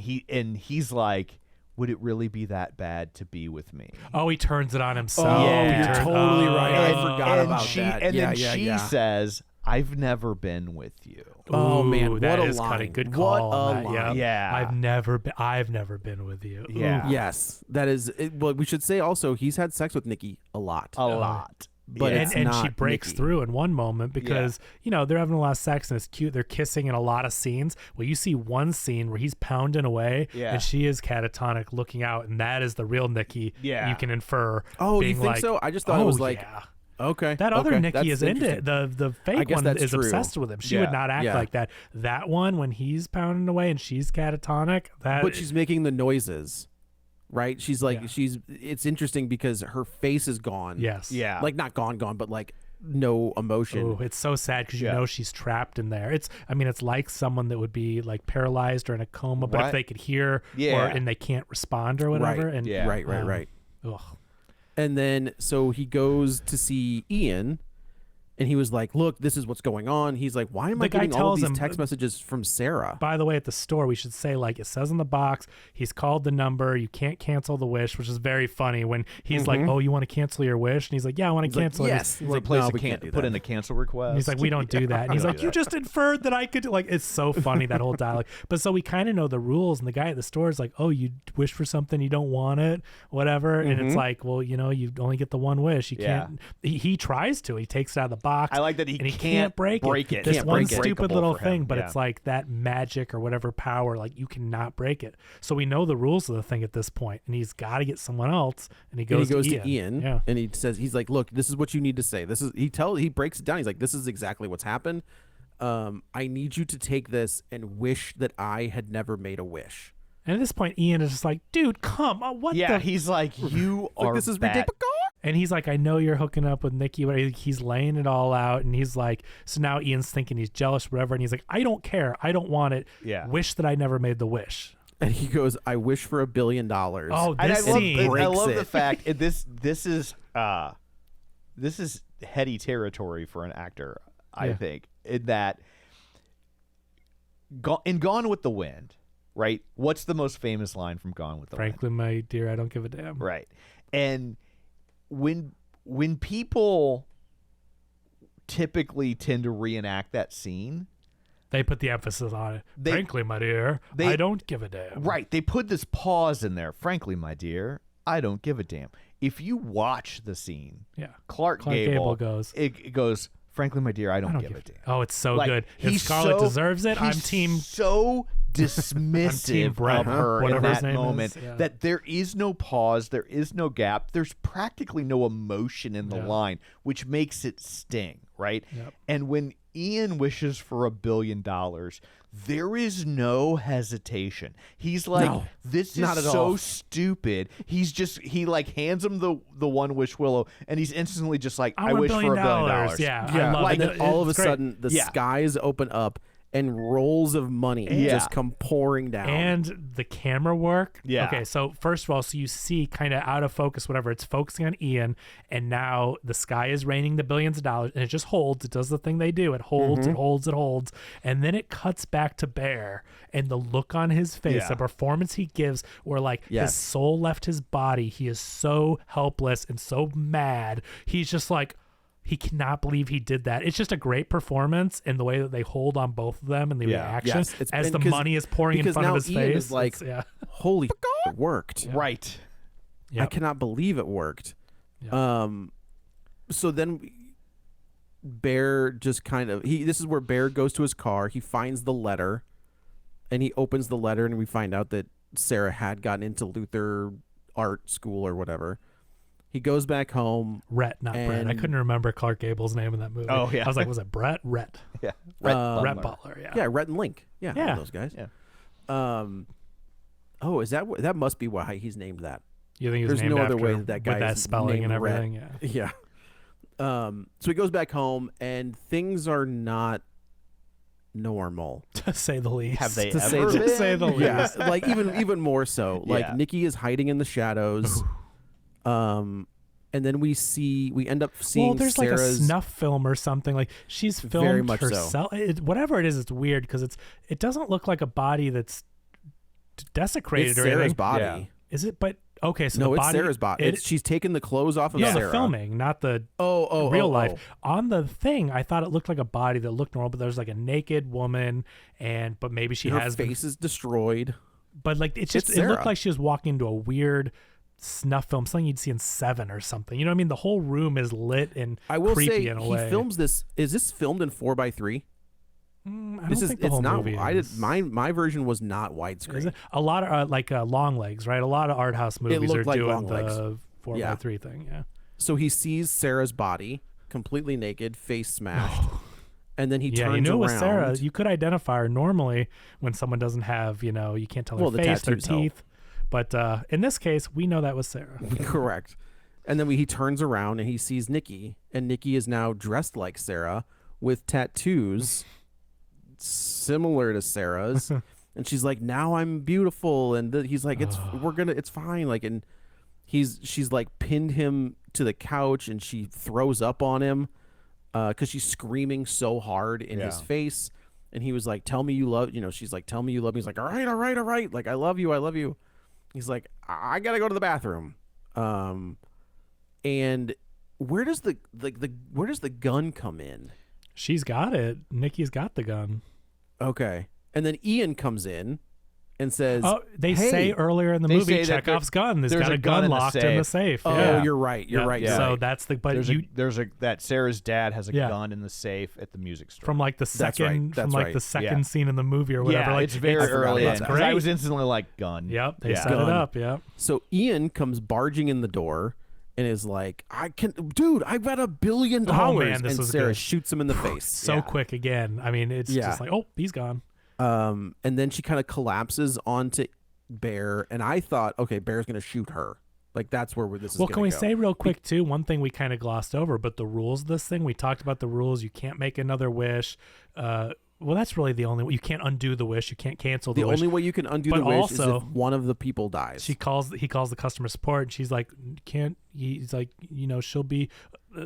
he's like, would it really be that bad to be with me? Oh, he turns it on himself. Oh, Yeah. you're totally right. I forgot about she, that. And yeah, then yeah, she yeah. says, I've never been with you. Oh, man, what that a is line. kind of good What call. a on that. line. Yep. Yeah. I've never been with you. Yeah. Ooh. Yes, that is. Well, we should say also he's had sex with Nikki a lot. A lot. But Yeah. it's and she not breaks Nikki. through in one moment because they're having a lot of sex and it's cute. They're kissing in a lot of scenes. Well, you see one scene where he's pounding away and she is catatonic looking out, and that is the real Nikki. Yeah. You can infer. Oh, you being think like, so? I just thought it was like yeah. okay. That other okay, Nikki that's is into it. interesting. The fake guess one that's is true. obsessed with him. She Yeah. would not act Yeah. like that. That one, when he's pounding away and she's catatonic, But she's making the noises, right? She's like Yeah. It's interesting because her face is gone. yes. Yeah. like not gone, but like no emotion. Oh, it's so sad because you Yeah. know she's trapped in there. It's like someone that would be like paralyzed or in a coma, but Right. if they could hear Yeah. and they can't respond or whatever. Right. And Yeah. Right. Ugh. And then so he goes to see Ian, and he was like, "Look, this is what's going on." He's like, "Why am The I guy getting all of tells these him- text messages from Sarah?" By the way, at the store, we should say, like, it says on the box, he's called the number. You can't cancel the wish, which is very funny when he's like, oh, you want to cancel your wish? And he's like, yeah, I want to He's like, cancel it. yes. He's He's like, like, no, we put can't do put that. in a cancel request. And he's like, we don't do that. And he's don't like, do you that. just inferred that I could do. Like, it's so funny, that whole dialogue. But so we kind of know the rules, and the guy at the store is like, oh, you wish for something, you don't want it, whatever. And it's like, well, you only get the one wish. You Yeah. can't. He tries to. He takes it out of the box. I like that he and he can't break it. break it. This Can't one break it. stupid Breakable little for him. thing, but Yeah. it's like that magic or whatever power, like you cannot break it. So we know the rules of the thing at this point, and he's got to get someone else, and he goes, to Ian, Yeah. and he says, he's like, "Look, this is what you need to say. He breaks it down. He's like, this is exactly what's happened. I need you to take this and wish that I had never made a wish." And at this point, Ian is just like, dude, come on, what Yeah, the? he's like, you are This is bad. ridiculous. And he's like, I know you're hooking up with Nikki, but he's laying it all out. And he's like, so now Ian's thinking he's jealous, whatever. And he's like, I don't care. I don't want it. Yeah. Wish that I never made the wish. And he goes, "I wish for $1 billion." Oh, And this I love, scene. I breaks love the it. fact this is heady territory for an actor. I Yeah. think in that in Gone with the Wind, right? What's the most famous line from Gone with the Wind? Frankly, my dear, I don't give a damn. Right. And when people typically tend to reenact that scene, They put the emphasis on it. Frankly, my dear, I don't give a damn. right, they put this pause in there. Frankly, my dear, I don't give a damn. If you watch the scene, Yeah. Clark Gable Gable goes, it goes, frankly, my dear, I don't, I don't give a give damn. Oh, it's so Like, good. If he's Scarlett so- deserves it, I'm he's team. so dismissive Brett, of her in whatever his that name is, moment yeah. that there is no pause, there is no gap, there's practically no emotion in the Yeah. line, which makes it sting, right? Yep. And when Ian wishes for $1 billion, there is no hesitation. He's like, No, this is not at so all. stupid. He like hands him the one wish willow, and he's instantly just like, I want wish for $1 billion. Yeah, Yeah, I love and it. then all of a It's great. sudden the Yeah. skies open up and rolls of money Yeah. just come pouring down. And the camera work. Yeah. Okay, so first of all, so you see kind of out of focus, whatever, it's focusing on Ian, and now the sky is raining the billions of dollars, and it just holds. It does the thing they do. It holds, Mm-hmm. it holds, it holds. And then it cuts back to Bear, and the look on his face, Yeah. the performance he gives, where like Yes. his soul left his body. He is so helpless and so mad. He's just like, he cannot believe he did that. It's just a great performance, and the way that they hold on both of them and the Yeah. reaction Yes, it's- as and the 'cause- money is pouring in because front now of his Ian face. is like, It's- yeah. holy it worked. Right. I cannot believe it worked. Yep. So then Bear just kind of this is where Bear goes to his car. He finds the letter, and he opens the letter, and we find out that Sarah had gotten into Luther art school or whatever. He goes back home. Rhett, not Brett. I And- couldn't remember Clark Gable's name in that movie. Oh, yeah. I was like, was it Brett? Rhett. Yeah. Rhett Butler. Yeah. Yeah, Rhett and Link. Yeah, Yeah. those guys. Yeah. Oh, is that must be why he's named that? You think he was There's named no other after way that guy with that is spelling and named Red. everything? Yeah. Yeah. So he goes back home, and things are not normal. To say the least. Have they To say ever the- been? To say the least. Yeah, like even more so. Like Yeah. Nikki is hiding in the shadows. And then we end up seeing Well, there's like a Sarah's snuff film or something. Like she's Very filmed much so. herself. Whatever it is, it's weird because it doesn't look like a body that's desecrated it's or Sarah's anything. body. Yeah. Is it? But okay, so No, the it's body, Sarah's body. She's taken the clothes off of no, Sarah. the filming, not the Oh, real life. On the thing, I thought it looked like a body that looked normal, but there's like a naked woman, but maybe she Her has been- face is destroyed. but like it's just It's it looked Sarah. like she was walking into a weird snuff film, something you'd see in Seven or something. You know what I mean? The whole room is lit and I will creepy say in a he way. films this. Is this filmed in 4:3? I don't This is think the it's whole not. movie I did is. my version was not Is widescreen. it? A lot of like Long Legs, right? A lot of art house movies are looked like doing Long Legs. the 4x3 Yeah. thing. Yeah. So he sees Sarah's body completely naked, face smashed, and then he Yeah, turns you knew it was around. Sarah. You could identify her normally when someone doesn't have, you can't tell Well, her the face, their tattoos help. teeth. But in this case, we know that was Sarah. Correct. And then he turns around and he sees Nikki, and Nikki is now dressed like Sarah with tattoos similar to Sarah's. And she's like, "Now I'm beautiful," and he's like, "It's fine." Like, and she's like pinned him to the couch, and she throws up on him because she's screaming so hard in his Yeah. face. And he was like, "Tell me you love," she's like, "Tell me you love me." He's like, all right. Like, I love you. He's like, I gotta go to the bathroom. And where does the gun come in? She's got it. Nikki's got the gun. Okay. And then Ian comes in and says, Oh, they "Hey." say earlier in the They movie, say that Chekhov's gun. There's there's got a a gun gun in the locked in the safe. "Oh, yeah. you're right. You're Yep. right. Yeah. So that's the. But that Sarah's dad has a Yeah. gun in the safe at the music store. from like the right. second, That's from like right. the second Yeah. scene in the movie or whatever. yeah, like it's very I forgot early. about in, that. 'cause I Great. was instantly like, gun. Yep, they Yeah. set it Gun. up. Yep. So Ian comes barging in the door and is like, I've got $1 billion. Oh, man, this and was Sarah good. shoots him in the face. So Yeah. quick again. I mean, it's Yeah. just like, oh, he's gone. And then she kind of collapses onto Bear, and I thought, okay, Bear's gonna shoot her. Like, that's where this is. Well, gonna can we go. say real quick too? One thing we kind of glossed over, but the rules of this thing. We talked about the rules. You can't make another wish. Well, that's really the only way. You can't undo the wish. You can't cancel the the wish. only way you can undo But the wish is also- if one of the people dies? He calls the customer support, and she's like, "Can't?" He's like, she'll be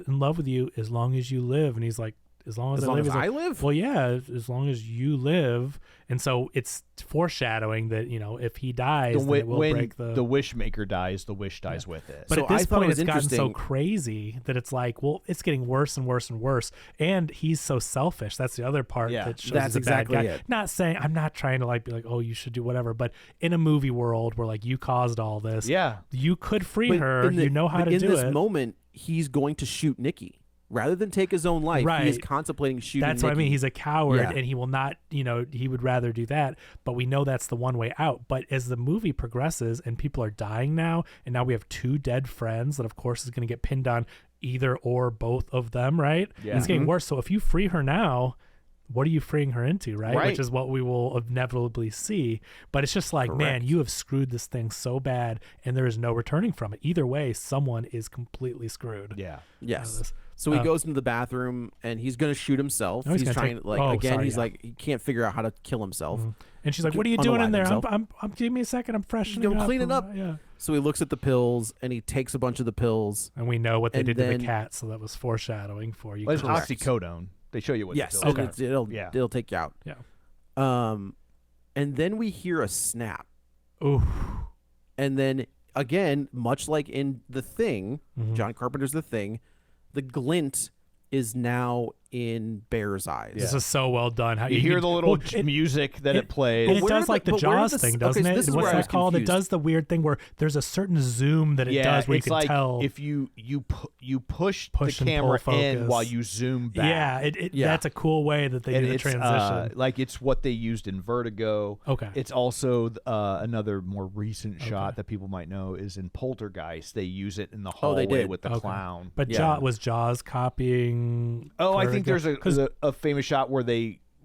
in love with you as long as you live, and he's like, "As long as, As I long live." as He's I like, live? Well, yeah, as long as you live, and so it's foreshadowing that if he dies, then it will when break the wish maker dies, the wish dies with it. But So at this I thought it point, was it's gotten so interesting- crazy that it's like, well, it's getting worse and worse and worse. And he's so selfish. That's the other part Yeah, that shows that's he's a exactly bad guy. it. Not saying I'm not trying to be like, oh, you should do whatever. But in a movie world where like you caused all this, Yeah. you could free But her. in the- You know how but to in do this it. moment, he's going to shoot Nikki rather than take his own life. He is Right. contemplating shooting. That's what I Nikki. mean. He's a coward, Yeah. and he will not. He would rather do that. But we know that's the one way out. But as the movie progresses, and people are dying now, and now we have two dead friends that, of course, is going to get pinned on either or both of them. Right? Yeah. It's getting worse. So if you free her now, what are you freeing her into? Right? Right. Which is what we will inevitably see. But it's just like, man, Correct. you have screwed this thing so bad, and there is no returning from it. Either way, someone is completely screwed. Yeah. Yes. this. So he goes into the bathroom and he's going to shoot himself. No, he's he's gonna trying take- to like oh, again. sorry, he's yeah. like he can't figure out how to kill himself. And she's like, "What are you Unalive doing in there? himself. I'm give me a second. I'm freshening Go up. clean it up. Yeah." So he looks at the pills and he takes a bunch of the pills. And we know what they And did to then- the cat, so that was foreshadowing for you. Well, it's Correct. oxycodone. They show you what. Yes, the pills Okay. are. it'll take you out. Yeah. And then we hear a snap, Ooh. and then again, much like in The Thing, Mm-hmm. John Carpenter's The Thing, the glint is now in Bear's eyes. This is so well done. How You hear the little well, music that it plays. And it where does are the- like the but where are Jaws the- thing, okay, doesn't so it? this is What's where I was that called? It confused. does the weird thing where there's a certain zoom that it does where you it's can like tell. if you push Push the and pull camera in focus. while you zoom back. Yeah, that's a cool way that they And do the it's transition. like it's what they used in Vertigo. Okay. It's also another more recent shot that people might know is in Poltergeist. They use it in the Oh, they hallway did. with the Okay. clown. But Yeah. was Jaws copying? Oh, I think Vertigo? there's 'Cause a famous shot where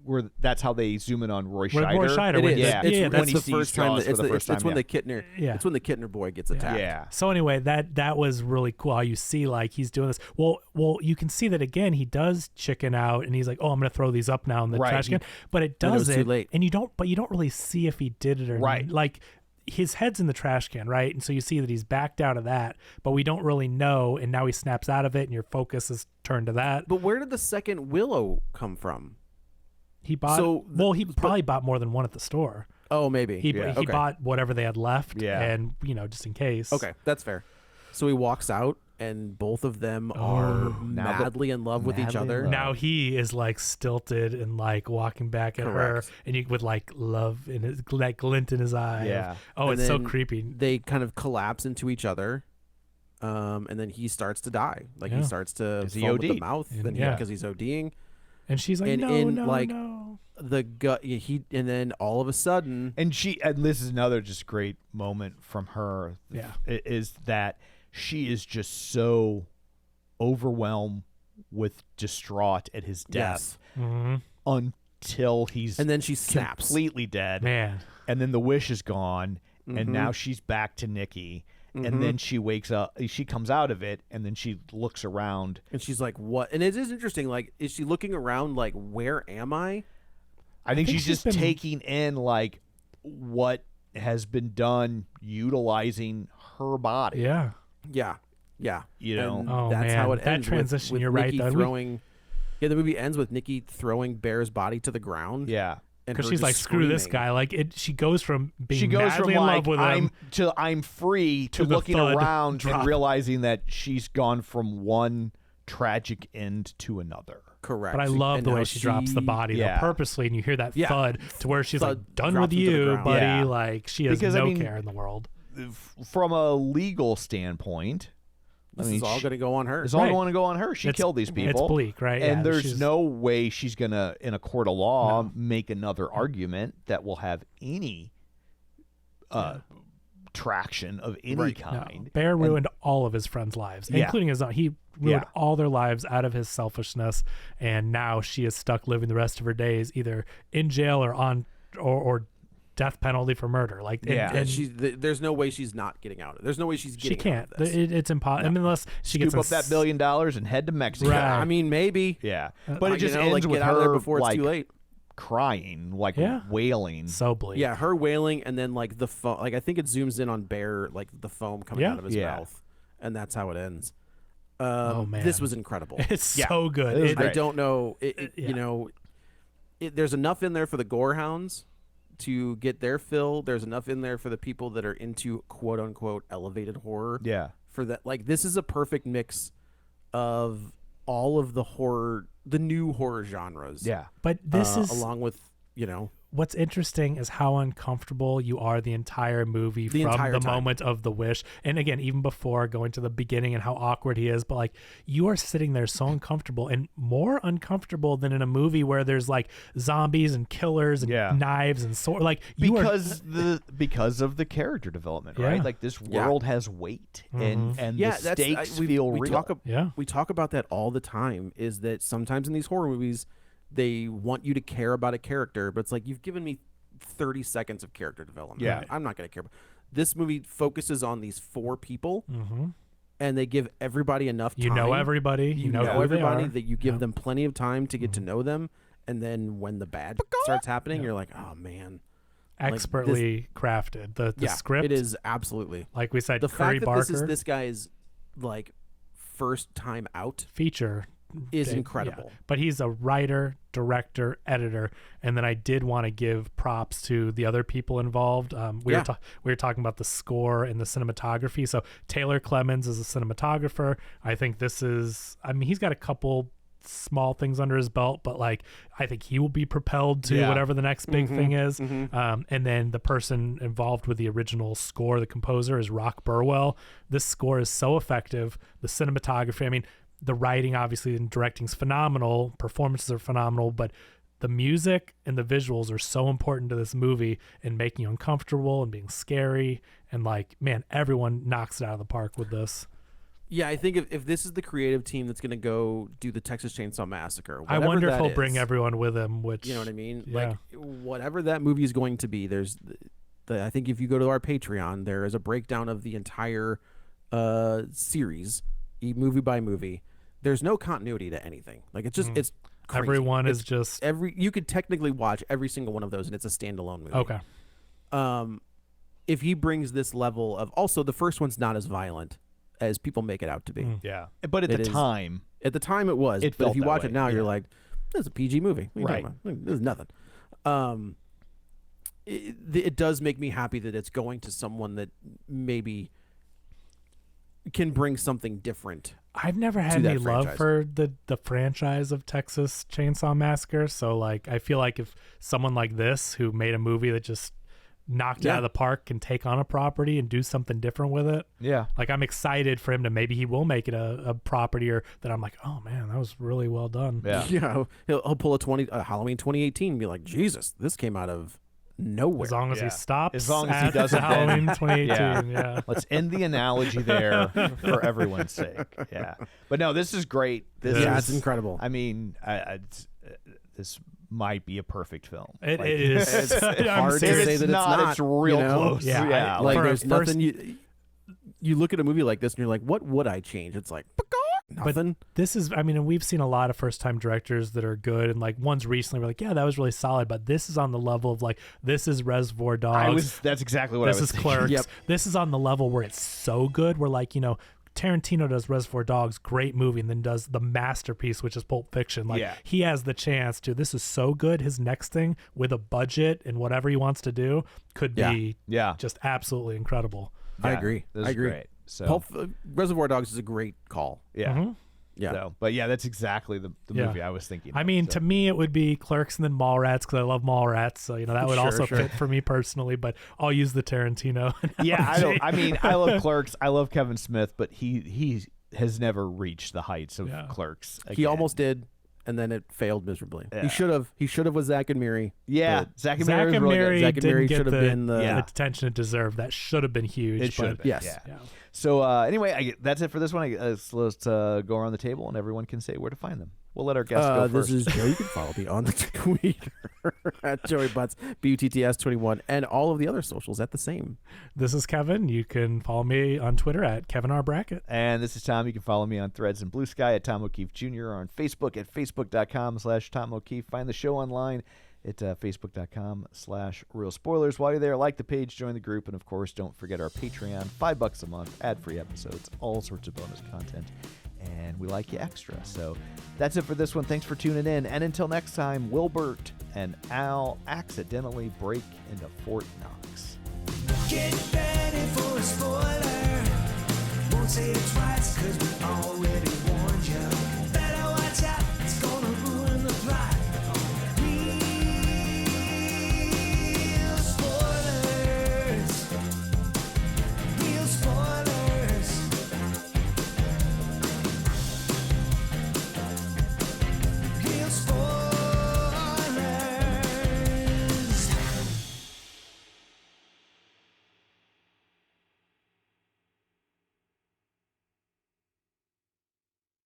where that's how they zoom in on Roy Where Scheider. Roy Scheider It went- is. Yeah, It's when when he the sees first time. Jaws for the first time, It's when yeah. the Kittner. Yeah. It's when the Kittner boy gets attacked. Yeah. So anyway, that was really cool how you see like he's doing this. Well, you can see that again. He does chicken out, and he's like, "Oh, I'm going to throw these up now in the Right. trash can." But it And it was does too it, late. and you don't really see if he did it or Right. not. Like his head's in the trash can, right? And so you see that he's backed out of that, but we don't really know. And now he snaps out of it, and your focus is turned to that. But where did the second Willow come from? He bought. So he probably bought more than one at the store. Oh, maybe. He Yeah. he Okay. bought whatever they had left, Yeah. and just in case. Okay, that's fair. So he walks out, and both of them are now that- madly in love with each madly in other. love. Now he is like stilted and like walking back at her, Correct. and you with like love in his that glint in his eye. Yeah. Oh, And it's so then creepy. They kind of collapse into each other, and then he starts to die. Like Yeah. he starts to 'Cause he foam with the OD'd. mouth, And- and yeah. because he's ODing. And she's like, and no, in, no, like, no. The gut. And then all of a sudden, And this is another just great moment from her. Yeah. Is that she is just so overwhelmed with distraught at his death hmm until he's and then she snaps. completely dead. Man, And then the wish is gone, Mm-hmm. and now she's back to Nikki. And then she wakes up, she comes out of it, and then she looks around. And she's like, "What?" And it is interesting. Like, is she looking around? Like, where am I? I think think she's she's just been- taking in like what has been done utilizing her body. yeah. Yeah, yeah. You know. And Oh, that's how man. it That ends. transition, with you're right, Nikki though. throwing. Yeah, the movie ends with Nikki throwing Bear's body to the ground. Yeah. and Because her she's just like, screw this screaming. guy. Like she goes from being She goes from madly in like love with him. I'm free to to the looking thud around drop. and realizing that she's gone from one tragic end to another. Correct. But I love And the way now she drops the body though, Yeah. purposely, and you hear that Yeah. thud to where she's Thud like, done drops with into the you, ground. buddy. Yeah. Like she has Because, I no mean, care in the world. From a legal standpoint, This I mean, is all going to go on her. it's all Right. going to go on her. She It's- killed these people. It's Bleak, right? And Yeah, there's she's- no way she's going to, in a court of law, No. make another argument that will have any traction of any Right. No. kind. Bear And- ruined all of his friends' lives, Yeah. including his own. He ruined Yeah. all their lives out of his selfishness, and now she is stuck living the rest of her days either in jail or on or death penalty for murder. Like, and- Yeah. and There's no way she's not getting out of it. There's no way she's she getting can't. out of this. It's impossible. I mean, unless she Scoop gets up that $1 billion and head to Mexico. Right. I mean, maybe. Yeah. But it just you know, ends like, with get out of there her before like it's too late. crying, like Yeah. wailing. So Bleak. Yeah, her wailing, and then like the foam. Like I think it zooms in on Bear, like the foam coming Yeah. out of his Yeah. mouth, and that's how it ends. Oh, this man. was incredible. It's Yeah. so good. It was It- great. I don't know. Yeah. You know, there's enough in there for the gore hounds to get their fill. There's enough in there for the people that are into quote unquote elevated horror. Yeah. For that, like this is a perfect mix of all of the horror, the new horror genres. Yeah. but this is along with what's interesting is how uncomfortable you are the entire movie The from entire the time. moment of the wish. And again, even before going to the beginning and how awkward he is, but like you are sitting there so uncomfortable and more uncomfortable than in a movie where there's like zombies and killers and Yeah. knives and sword. Like you because of the character development, Yeah. right? Like this Yeah. world has weight and Yeah, the that's stakes we feel we real. talk Yeah. we talk about that all the time. Is that sometimes in these horror movies they want you to care about a character, but it's like you've given me 30 seconds of character development. Yeah. I'm not going to care. This movie focuses on these four people, and they give everybody enough time. You know everybody. You know who everybody. they are. That you give Yeah. them plenty of time to get to know them, and then when the bad starts happening, you're like, oh man. Like, this- Expertly crafted. The Yeah, script, it is absolutely. like we said, The Curry fact that Barker this is this guy's like first time out feature is Dave, incredible. yeah. But he's a writer, director, editor, and then I did want to give props to the other people involved. We were talking about the score and the cinematography. So Taylor Clemens is a cinematographer. I think this is. I mean, he's got a couple small things under his belt, but like I think he will be propelled to Yeah. whatever the next big thing is. And then the person involved with the original score, the composer, is Rock Burwell. This score is so effective. The cinematography. I mean, the writing obviously and directing is phenomenal, performances are phenomenal, but the music and the visuals are so important to this movie and making you uncomfortable and being scary, and like, man, everyone knocks it out of the park with this. Yeah, I think if this is the creative team that's going to go do the Texas Chainsaw Massacre, I wonder if that he'll bring is, everyone with him. Which you know what I mean? Yeah. Like whatever that movie is going to be, there's I think if you go to our Patreon, there is a breakdown of the entire series, movie by movie. There's no continuity to anything. Like it's just it's crazy. Everyone is just you could technically watch every single one of those and it's a standalone movie. okay. If he brings this level of, also the first one's not as violent as people make it out to be. Yeah, but at It the is. time, At the time it was, It but felt if you that watch way, it now, yeah. you're like, this is a PG movie. What are you Right. talking about? This is nothing. It does make me happy that it's going to someone that maybe can bring something different. I've never had that any love franchise. for the franchise of Texas Chainsaw Massacre, so like I feel like if someone like this who made a movie that just knocked it out of the park can take on a property and do something different with it, yeah, like I'm excited for him to maybe he will make it a property, or that I'm like, oh man, that was really well done. yeah. Yeah, he'll pull a Halloween 2018 and be like, Jesus, this came out of nowhere. As long as Yeah. he stops, As long as he at doesn't Halloween then- 2018. Yeah. Let's end the analogy there for everyone's sake. Yeah, but no, this is great. This Yeah, is it's incredible. I mean, this might be a perfect film. It Like, is. It's I'm hard to serious. say it's that not, it's it's real you know? close. Yeah, Yeah, Like For a there's first- nothing you look at a movie like this and you're like, what would I change? It's like nothing. This is, I mean, and we've seen a lot of first time directors that are good, and like ones recently were like, yeah, that was really solid, but this is on the level of like, this is Reservoir Dogs. that's exactly what this I was is thinking. Clerks. Yep. This is on the level where it's so good. Where like, you know, Tarantino does Reservoir Dogs, great movie, and then does the masterpiece, which is Pulp Fiction. Like Yeah. he has the chance to. This is so good. His next thing with a budget and whatever he wants to do could be Yeah, just absolutely incredible. I Yeah, agree. This I is agree. Great. So Reservoir Dogs is a great call. yeah, Mhm. Yeah. So, but yeah, that's exactly the Yeah. movie I was thinking. I of, mean, so. to me, it would be Clerks and then Mallrats because I love Mallrats. So, you know, that would Sure, also sure. fit for me personally, but I'll use the Tarantino. Yeah, analogy. I mean, I love Clerks. I love Kevin Smith, but he has never reached the heights of Yeah. Clerks. He again. almost did, and then it failed miserably. Yeah. He should have. He should have with Zach and Miri. Yeah, but Zach and Zach Miri was and really Miri good. Zach and didn't Miri get should have the, been the- Yeah. attention it deserved. That should have been huge. It should but- have been. Yes. Yeah. Yeah. So anyway, that's it for this one. Let's go around the table and everyone can say where to find them. We'll let our guests go This first. is Joe. You can follow me on the Twitter at Joey Butts, BUTTS21, and all of the other socials at the same. This is Kevin. You can follow me on Twitter at Kevin R. Brackett. And this is Tom. You can follow me on Threads and Blue Sky at Tom O'Keefe Jr. or on Facebook at facebook.com/Tom O'Keefe. Find the show online at facebook.com/Real Spoilers. While you're there, like the page, join the group, and of course, don't forget our Patreon. $5 a month, ad-free episodes, all sorts of bonus content, and we like you extra. So that's it for this one. Thanks for tuning in, and until next time, Wilbert and Al accidentally break into Fort Knox. Get ready for a spoiler. Won't say it twice, cause we all